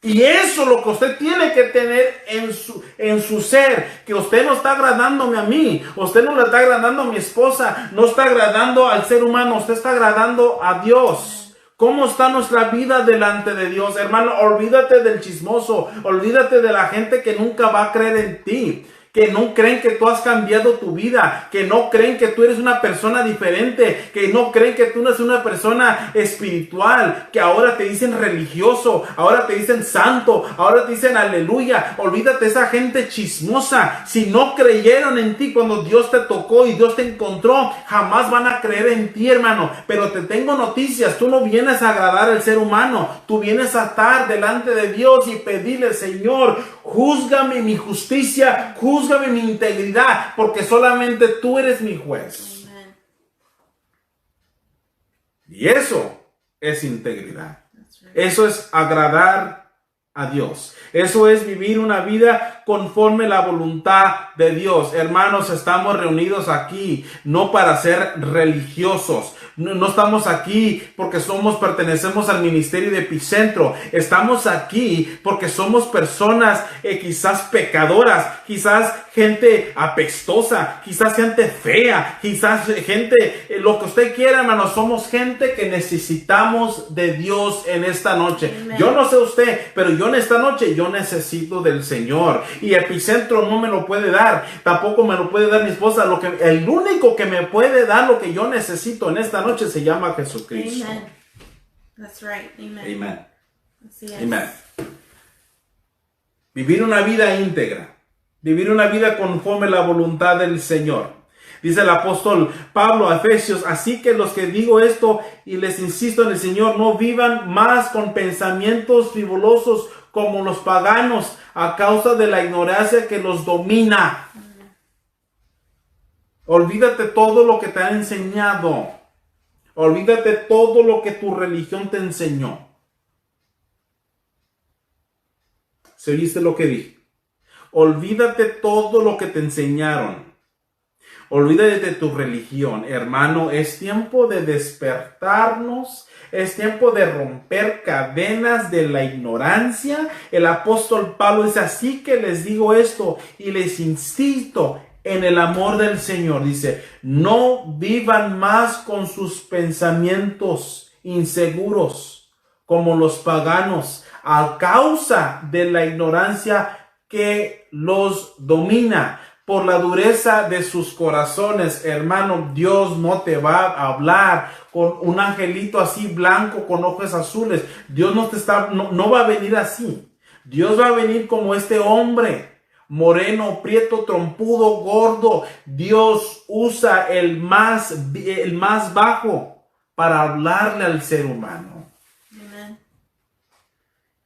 Y eso es lo que usted tiene que tener en su ser, que usted no está agradándome a mí, usted no le está agradando a mi esposa, no está agradando al ser humano, usted está agradando a Dios. ¿Cómo está nuestra vida delante de Dios? Hermano, olvídate del chismoso, olvídate de la gente que nunca va a creer en ti, que no creen que tú has cambiado tu vida, que no creen que tú eres una persona diferente, que no creen que tú no eres una persona espiritual, que ahora te dicen religioso, ahora te dicen santo, ahora te dicen aleluya. Olvídate de esa gente chismosa. Si no creyeron en ti cuando Dios te tocó y Dios te encontró, jamás van a creer en ti, hermano. Pero te tengo noticias, tú no vienes a agradar al ser humano, tú vienes a estar delante de Dios y pedirle, Señor, júzgame mi justicia, júzgame mi integridad, porque solamente tú eres mi juez. Amen. Y eso es integridad. That's right. Eso es agradar a Dios. Eso es vivir una vida conforme la voluntad de Dios. Hermanos, estamos reunidos aquí no para ser religiosos. No estamos aquí porque pertenecemos al ministerio de Epicentro. Estamos aquí porque somos personas quizás pecadoras, quizás gente apestosa, quizás gente fea, quizás gente, lo que usted quiera, hermano. Somos gente que necesitamos de Dios en esta noche. Amen. Yo no sé usted, pero yo en esta noche yo necesito del Señor. Y Epicentro no me lo puede dar, tampoco me lo puede dar mi esposa. El único que me puede dar lo que yo necesito en esta noche se llama Jesucristo. Amen. That's right. Amen. Amen. Así es. Amen. Vivir una vida íntegra, vivir una vida conforme la voluntad del Señor. Dice el apóstol Pablo a Efesios, así que los que digo esto y les insisto en el Señor, no vivan más con pensamientos frivolosos como los paganos a causa de la ignorancia que los domina. Olvídate todo lo que te han enseñado. Olvídate todo lo que tu religión te enseñó. ¿Se oíste lo que dije? Olvídate todo lo que te enseñaron. Olvídate de tu religión, hermano. Es tiempo de despertarnos. Es tiempo de romper cadenas de la ignorancia. El apóstol Pablo dice, así que les digo esto y les insisto en el amor del Señor. Dice, no vivan más con sus pensamientos inseguros como los paganos a causa de la ignorancia que los domina. Por la dureza de sus corazones, hermano, Dios no te va a hablar con un angelito así blanco con ojos azules. Dios no va a venir así. Dios va a venir como este hombre, moreno, prieto, trompudo, gordo. Dios usa el más bajo para hablarle al ser humano. Amen.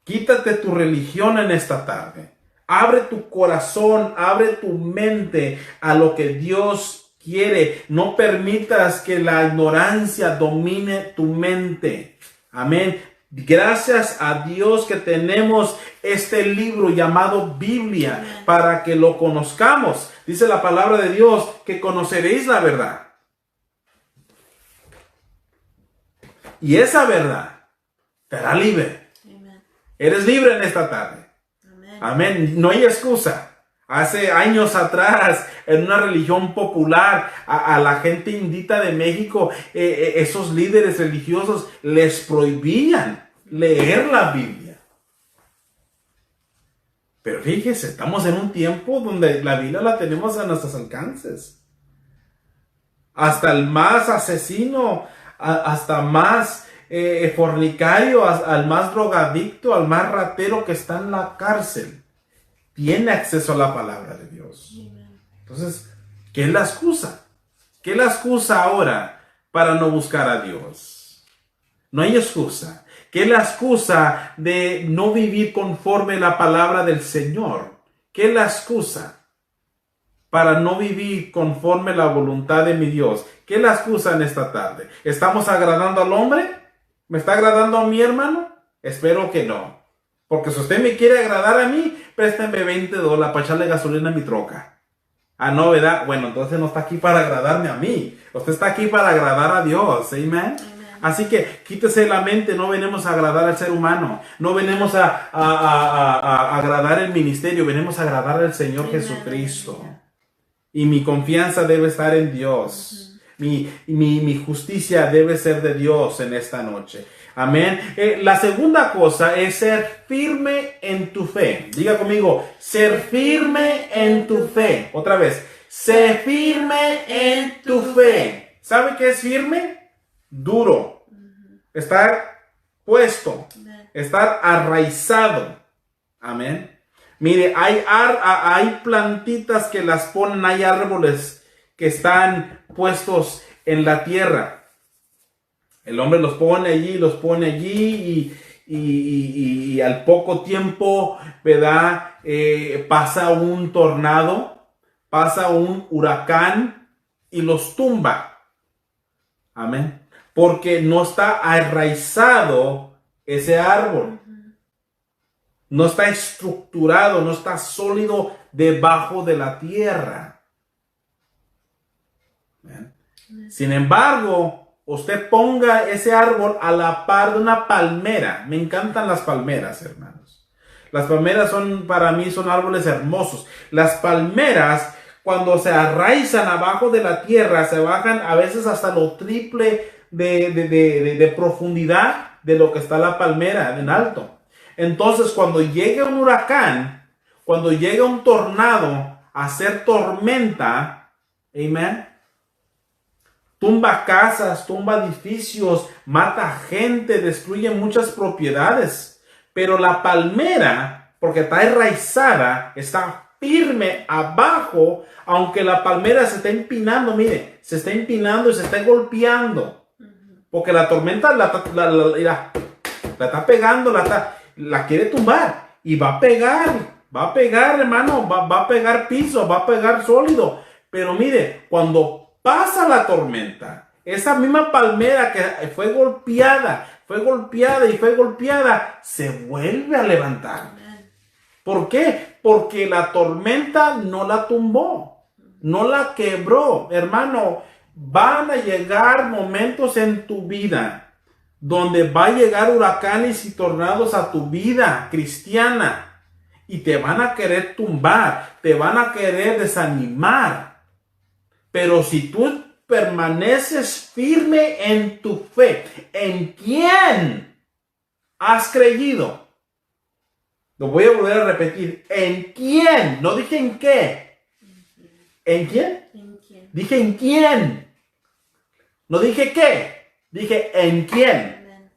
Quítate tu religión en esta tarde. Abre tu corazón, abre tu mente a lo que Dios quiere. No permitas que la ignorancia domine tu mente. Amén. Gracias a Dios que tenemos este libro llamado Biblia para que lo conozcamos. Dice la palabra de Dios que conoceréis la verdad. Y esa verdad te hará libre. Amen. Eres libre en esta tarde. Amen. Amén. No hay excusa. Hace años atrás, en una religión popular, a la gente indita de México, esos líderes religiosos les prohibían leer la Biblia. Pero fíjese, estamos en un tiempo donde la Biblia la tenemos a nuestros alcances. Hasta el más asesino, hasta más fornicario, al más drogadicto, al más ratero que está en la cárcel, tiene acceso a la palabra de Dios. Entonces, ¿qué es la excusa? ¿Qué es la excusa ahora para no buscar a Dios? No hay excusa. ¿Qué es la excusa de no vivir conforme a la palabra del Señor? ¿Qué es la excusa para no vivir conforme a la voluntad de mi Dios? ¿Qué es la excusa en esta tarde? ¿Estamos agradando al hombre? ¿Me está agradando a mi hermano? Espero que no. Porque si usted me quiere agradar a mí, présteme $20 para echarle gasolina a mi troca. Ah, no, ¿verdad? Bueno, entonces no está aquí para agradarme a mí. Usted está aquí para agradar a Dios. Amén. Así que quítese la mente, no venimos a agradar al ser humano, no venimos a agradar el ministerio, venimos a agradar al Señor Jesucristo. Y mi confianza debe estar en Dios. Mi justicia debe ser de Dios en esta noche. Amén. La segunda cosa es ser firme en tu fe. Diga conmigo, ser firme en tu fe. Otra vez, ser firme en tu fe. ¿Sabe qué es firme? Duro, estar puesto, estar arraizado. Amén. Mire, hay plantitas que las ponen, hay árboles que están puestos en la tierra. El hombre los pone allí y al poco tiempo, ¿verdad? Pasa un tornado, pasa un huracán y los tumba. Amén. Porque no está arraizado ese árbol. No está estructurado, no está sólido debajo de la tierra. ¿Ven? Sin embargo, usted ponga ese árbol a la par de una palmera. Me encantan las palmeras, hermanos. Las palmeras para mí son árboles hermosos. Las palmeras, cuando se arraizan abajo de la tierra, se bajan a veces hasta lo triple de profundidad de lo que está la palmera en alto. Entonces, cuando llega un huracán, cuando llega un tornado a hacer tormenta, amén, tumba casas, tumba edificios, mata gente, destruye muchas propiedades. Pero la palmera, porque está enraizada, está firme abajo, aunque la palmera se está empinando, mire, se está empinando y se está golpeando. Porque la tormenta la está pegando, la quiere tumbar. Y va a pegar, hermano, va a pegar piso, va a pegar sólido. Pero mire, cuando pasa la tormenta, esa misma palmera que fue golpeada, se vuelve a levantar. ¿Por qué? Porque la tormenta no la tumbó, no la quebró. Hermano, van a llegar momentos en tu vida donde va a llegar huracanes y tornados a tu vida cristiana y te van a querer tumbar, te van a querer desanimar. Pero si tú permaneces firme en tu fe, ¿en quién has creído? Lo voy a volver a repetir. ¿En quién? No dije en qué. ¿En quién? ¿En quién? Dije en quién. No dije qué. Dije en quién. Amen.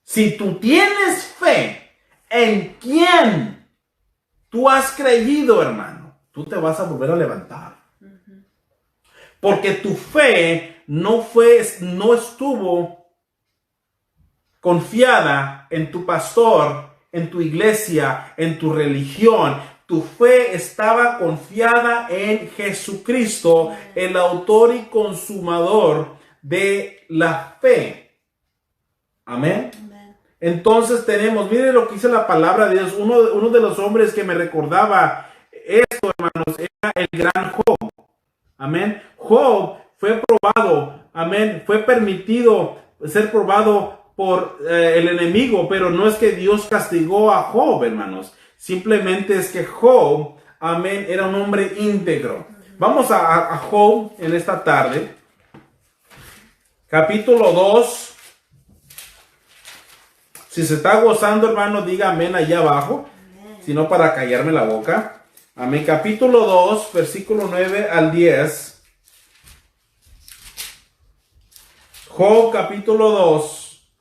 Si tú tienes fe, ¿en quién tú has creído, hermano? Tú te vas a volver a levantar. Porque tu fe no estuvo confiada en tu pastor, en tu iglesia, en tu religión. Tu fe estaba confiada en Jesucristo, el autor y consumador de la fe. Amén. Entonces tenemos, mire lo que dice la palabra de Dios. Uno de los hombres que me recordaba esto, hermanos, era el gran Job. Amén. Job fue probado, amén, fue permitido ser probado por el enemigo, pero no es que Dios castigó a Job, hermanos. Simplemente es que Job, amén, era un hombre íntegro. Vamos a Job en esta tarde. Capítulo 2. Si se está gozando, hermano, diga amén allá abajo. Sino para callarme la boca. Amén. Capítulo 2, versículo 9 al 10. Job, capítulo 2,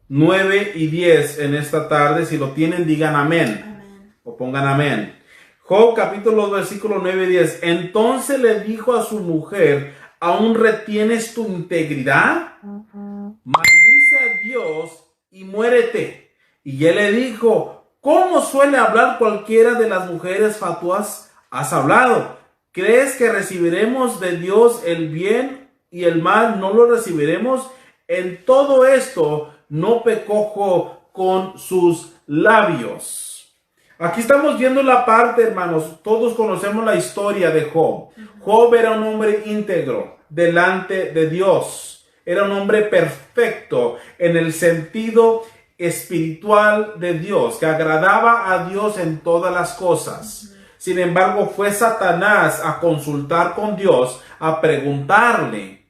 9 y 10 en esta tarde. Si lo tienen, digan amén. Amén. O pongan amén. Job, capítulo 2, versículo 9 y 10. Entonces le dijo a su mujer, ¿aún retienes tu integridad? Maldice a Dios y muérete. Y él le dijo, ¿cómo suele hablar cualquiera de las mujeres fatuas? Has hablado. ¿Crees que recibiremos de Dios el bien y el mal no lo recibiremos? En todo esto no pecó Job con sus labios. Aquí estamos viendo la parte, hermanos. Todos conocemos la historia de Job. Job era un hombre íntegro delante de Dios. Era un hombre perfecto en el sentido espiritual de Dios, que agradaba a Dios en todas las cosas. Sin embargo, fue Satanás a consultar con Dios, a preguntarle,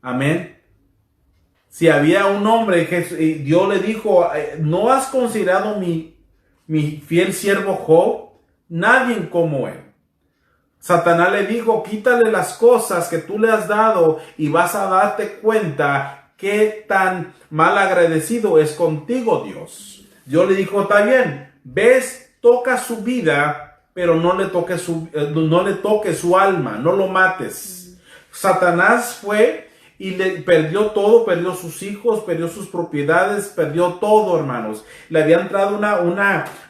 amén, si había un hombre que Dios le dijo, ¿no has considerado mi fiel siervo Job? Nadie como él. Satanás le dijo, quítale las cosas que tú le has dado y vas a darte cuenta qué tan mal agradecido es contigo Dios. Dios le dijo, está bien, ves, toca su vida, pero no le toques su alma, no lo mates. Satanás fue y le perdió todo, perdió sus hijos, perdió sus propiedades, perdió todo, hermanos. Le había entrado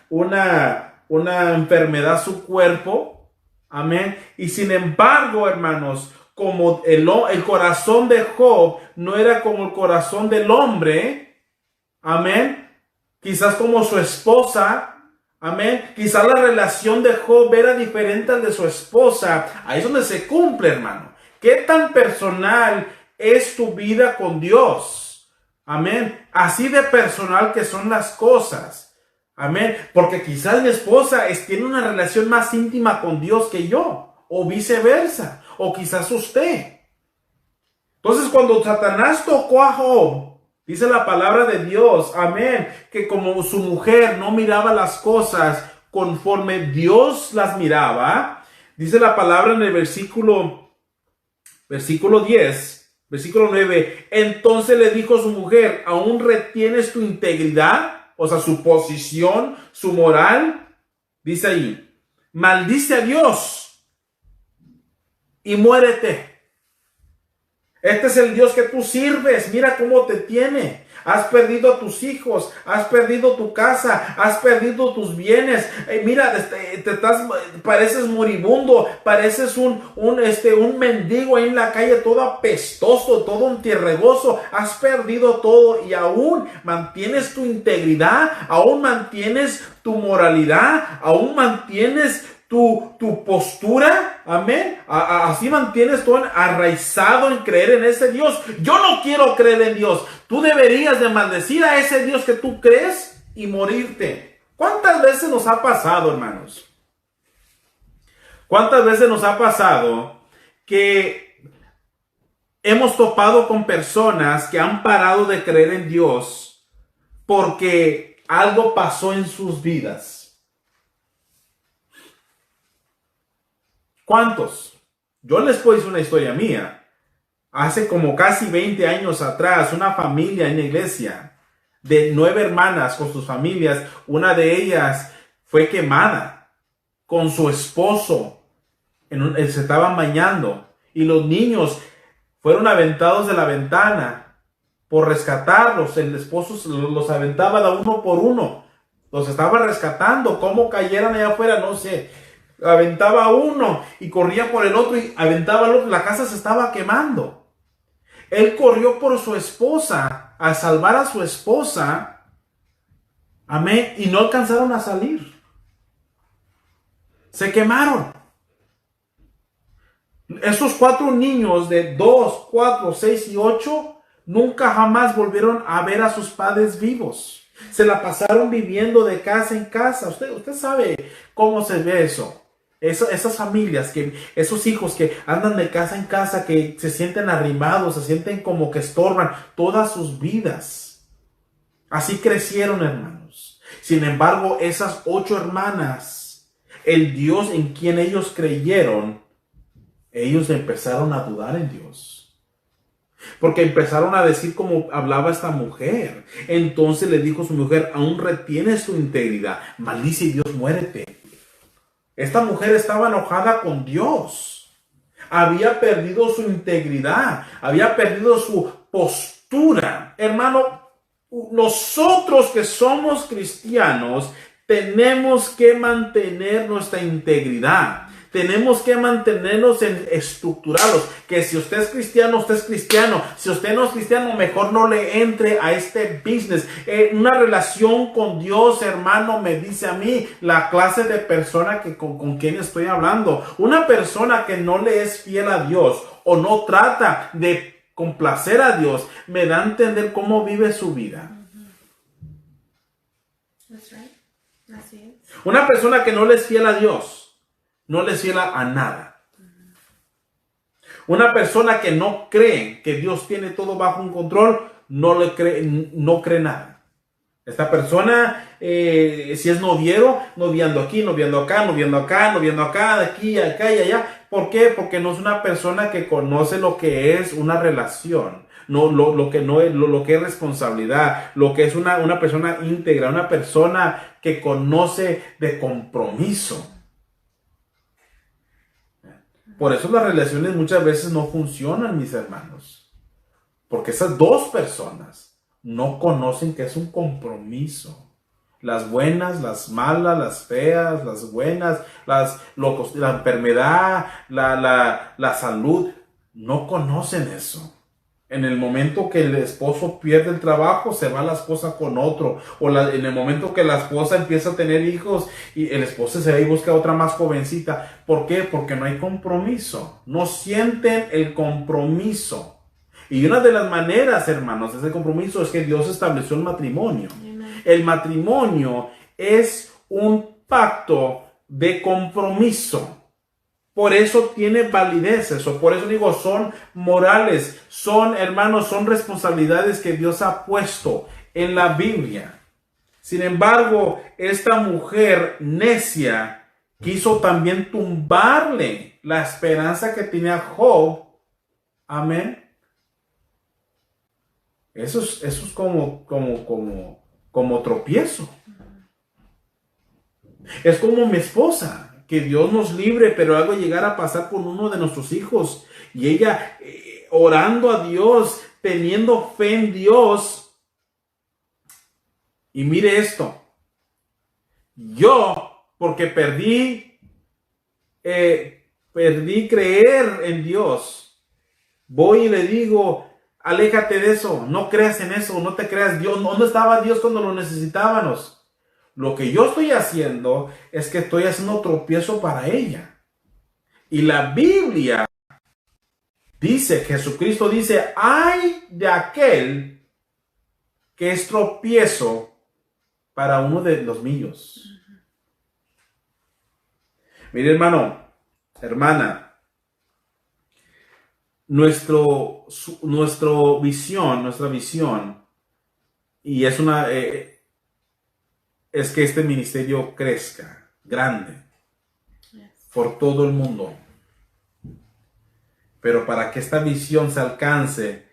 una enfermedad a su cuerpo. Amén. Y sin embargo, hermanos, como el corazón de Job no era como el corazón del hombre, amén, quizás como su esposa, amén, quizás la relación de Job era diferente al de su esposa. Ahí es donde se cumple, hermano. ¿Qué tan personal es tu vida con Dios? Amén. Así de personal que son las cosas. Amén. Porque quizás mi esposa tiene una relación más íntima con Dios que yo. O viceversa. O quizás usted. Entonces cuando Satanás tocó a Job, dice la palabra de Dios, amén, que como su mujer no miraba las cosas conforme Dios las miraba, dice la palabra en el versículo 10, versículo 9, entonces le dijo a su mujer, ¿aún retienes tu integridad? O sea, su posición, su moral, dice ahí, maldice a Dios y muérete. Este es el Dios que tú sirves. Mira cómo te tiene. Has perdido a tus hijos, has perdido tu casa, has perdido tus bienes. Mira, pareces moribundo, pareces un mendigo ahí en la calle, todo apestoso, todo entierregoso. Has perdido todo y aún mantienes tu integridad, aún mantienes tu moralidad, aún mantienes tu postura, amén, así mantienes todo arraizado en creer en ese Dios. Yo no quiero creer en Dios. Tú deberías de maldecir a ese Dios que tú crees y morirte. ¿Cuántas veces nos ha pasado, hermanos? ¿Cuántas veces nos ha pasado que hemos topado con personas que han parado de creer en Dios porque algo pasó en sus vidas? ¿Cuántos? Yo les puedo decir una historia mía. Hace como casi 20 años atrás, una familia en la iglesia de 9 hermanas con sus familias, una de ellas fue quemada con su esposo. Se estaban bañando y los niños fueron aventados de la ventana por rescatarlos. El esposo los aventaba de uno por uno. Los estaba rescatando. ¿Cómo cayeran allá afuera? No sé. Aventaba a uno y corría por el otro y aventaba al otro. La casa se estaba quemando. Él corrió por su esposa, a salvar a su esposa. Amén. Y no alcanzaron a salir. Se quemaron. Esos 4 niños de 2, 4, 6 y 8 nunca jamás volvieron a ver a sus padres vivos. Se la pasaron viviendo de casa en casa. Usted sabe cómo se ve eso. Esas familias, esos hijos que andan de casa en casa, que se sienten arrimados, se sienten como que estorban todas sus vidas. Así crecieron, hermanos. Sin embargo, esas 8 hermanas, el Dios en quien ellos creyeron, ellos empezaron a dudar en Dios. Porque empezaron a decir como hablaba esta mujer. Entonces le dijo su mujer, aún retienes tu integridad. Maldice Dios, muérete. Esta mujer estaba enojada con Dios. Había perdido su integridad. Había perdido su postura. Hermano, nosotros que somos cristianos tenemos que mantener nuestra integridad. Tenemos que mantenernos estructurados. Que si usted es cristiano, usted es cristiano. Si usted no es cristiano, mejor no le entre a este business. Una relación con Dios, hermano, me dice a mí la clase de persona con quien estoy hablando. Una persona que no le es fiel a Dios o no trata de complacer a Dios, me da a entender cómo vive su vida. That's right. Así es. Una persona que no le es fiel a Dios, no le es fiel a nada. Una persona que no cree que Dios tiene todo bajo un control, no cree nada. Esta persona, si es noviero, noviando aquí, noviando acá, noviando acá, noviando acá, de aquí, acá y allá. ¿Por qué? Porque no es una persona que conoce lo que es una relación. No, lo que es responsabilidad, lo que es una persona íntegra, una persona que conoce de compromiso. Por eso las relaciones muchas veces no funcionan, mis hermanos. Porque esas 2 personas no conocen que es un compromiso. Las buenas, las malas, las feas, las buenas, la enfermedad, la salud, no conocen eso. En el momento que el esposo pierde el trabajo, se va la esposa con otro. En el momento que la esposa empieza a tener hijos y el esposo se va y busca otra más jovencita. ¿Por qué? Porque no hay compromiso. No sienten el compromiso. Y una de las maneras, hermanos, de ese compromiso es que Dios estableció el matrimonio. Amen. El matrimonio es un pacto de compromiso. Por eso tiene validez eso. Por eso digo, son morales. Son, hermanos, son responsabilidades que Dios ha puesto en la Biblia. Sin embargo, esta mujer necia quiso también tumbarle la esperanza que tenía Job. Amén. Eso es como tropiezo. Es como mi esposa. Que Dios nos libre, pero algo llegar a pasar con uno de nuestros hijos. Y ella orando a Dios, teniendo fe en Dios. Y mire esto. Yo, porque perdí creer en Dios, voy y le digo, aléjate de eso, no creas en eso, no te creas Dios. ¿Dónde estaba Dios cuando lo necesitábamos? Lo que yo estoy haciendo es que estoy haciendo tropiezo para ella. Y la Biblia dice, Jesucristo dice, ay de aquel que es tropiezo para uno de los míos. Mire, hermano, hermana, nuestra visión, y es es que este ministerio crezca, grande, por todo el mundo. Pero para que esta visión se alcance,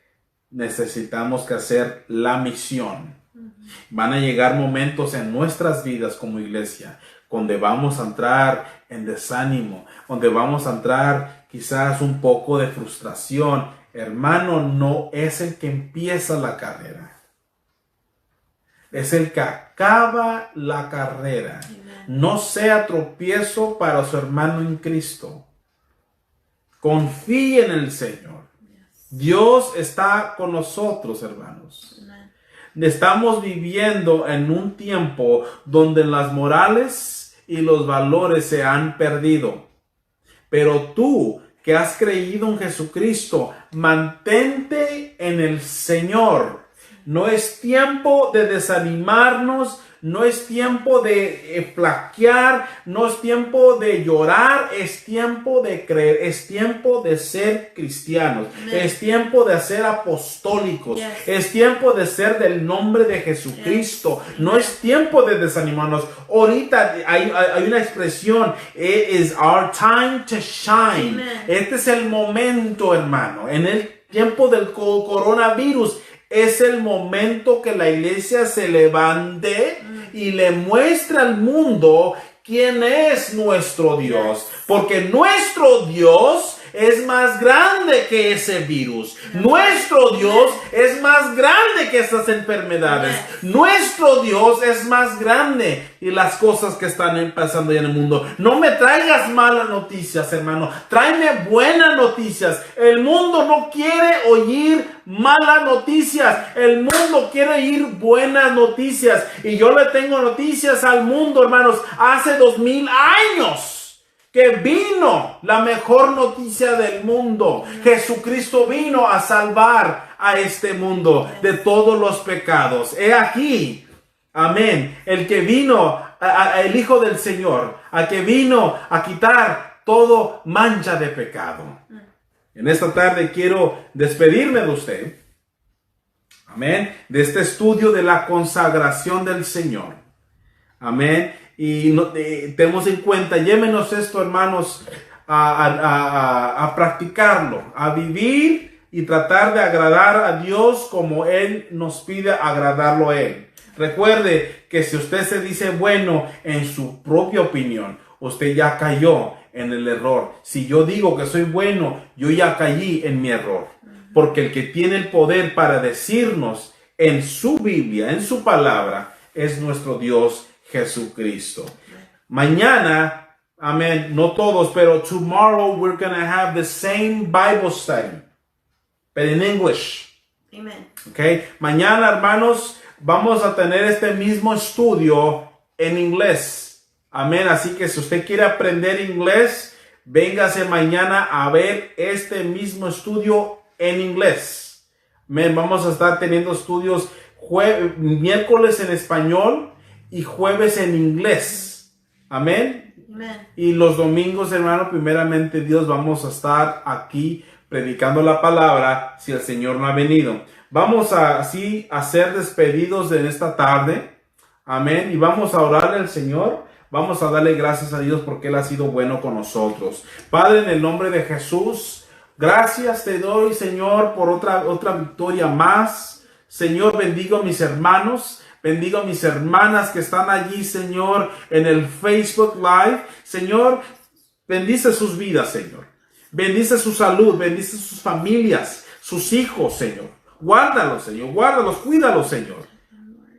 necesitamos que hacer la misión. Van a llegar momentos en nuestras vidas como iglesia, donde vamos a entrar en desánimo, donde vamos a entrar quizás un poco de frustración. Hermano, no es el que empieza la carrera. Es el que acaba la carrera. Amen. No sea tropiezo para su hermano en Cristo. Confíe en el Señor. Yes. Dios está con nosotros, hermanos. Amen. Estamos viviendo en un tiempo donde las morales y los valores se han perdido. Pero tú que has creído en Jesucristo, mantente en el Señor. No es tiempo de desanimarnos, no es tiempo de flaquear, no es tiempo de llorar, es tiempo de creer, es tiempo de ser cristianos, es tiempo de ser apostólicos, es tiempo de ser del nombre de Jesucristo, no es tiempo de desanimarnos. Ahorita hay una expresión, it is our time to shine. Este es el momento, hermano, en el tiempo del coronavirus. Es el momento que la iglesia se levante y le muestra al mundo quién es nuestro Dios. Porque nuestro Dios es más grande que ese virus. Nuestro Dios es más grande que esas enfermedades. Nuestro Dios es más grande y las cosas que están pasando en el mundo. No me traigas malas noticias, hermano. Tráeme buenas noticias. El mundo no quiere oír malas noticias. El mundo quiere oír buenas noticias. Y yo le tengo noticias al mundo, hermanos. Hace 2000 años que vino la mejor noticia del mundo. Jesucristo vino a salvar a este mundo de todos los pecados. He aquí, amén, el que vino, el Hijo del Señor, a que vino a quitar todo mancha de pecado. En esta tarde quiero despedirme de usted, amén, de este estudio de la consagración del Señor. Amén. Y tenemos en cuenta, llévenos esto, hermanos, a practicarlo, a vivir y tratar de agradar a Dios como Él nos pide agradarlo a Él. Recuerde que si usted se dice bueno en su propia opinión, usted ya cayó en el error. Si yo digo que soy bueno, yo ya caí en mi error. Porque el que tiene el poder para decirnos en su Biblia, en su palabra, es nuestro Dios Jesucristo. Mañana, amén, no todos, pero tomorrow we're going to have the same Bible study, but in English. Amen. Okay? Mañana, hermanos, vamos a tener este mismo estudio en inglés. Amén. Así que si usted quiere aprender inglés, véngase mañana a ver este mismo estudio en inglés. Amén. Vamos a estar teniendo estudios miércoles en español y jueves en inglés. Amén. Amen. Y los domingos, hermano, primeramente Dios, vamos a estar aquí predicando la palabra si el Señor no ha venido. Vamos a ser despedidos en esta tarde. Amén. Y vamos a orarle al Señor. Vamos a darle gracias a Dios porque Él ha sido bueno con nosotros. Padre, en el nombre de Jesús, gracias te doy, Señor, por otra victoria más. Señor, bendigo a mis hermanos. Bendigo a mis hermanas que están allí, Señor, en el Facebook Live. Señor, bendice sus vidas, Señor. Bendice su salud, bendice sus familias, sus hijos, Señor. Guárdalos, Señor. Guárdalos, cuídalos, Señor.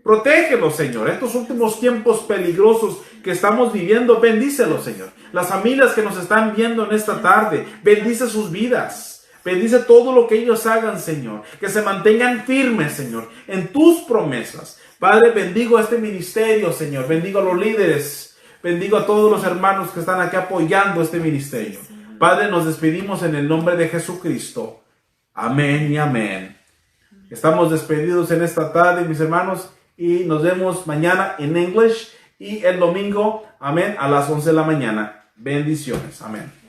Protégelos, Señor. Estos últimos tiempos peligrosos que estamos viviendo, bendícelos, Señor. Las familias que nos están viendo en esta tarde, bendice sus vidas. Bendice todo lo que ellos hagan, Señor. Que se mantengan firmes, Señor, en tus promesas. Padre, bendigo a este ministerio, Señor. Bendigo a los líderes. Bendigo a todos los hermanos que están aquí apoyando este ministerio. Padre, nos despedimos en el nombre de Jesucristo. Amén y amén. Estamos despedidos en esta tarde, mis hermanos, y nos vemos mañana en English y el domingo, amén, a las 11 de la mañana. Bendiciones. Amén.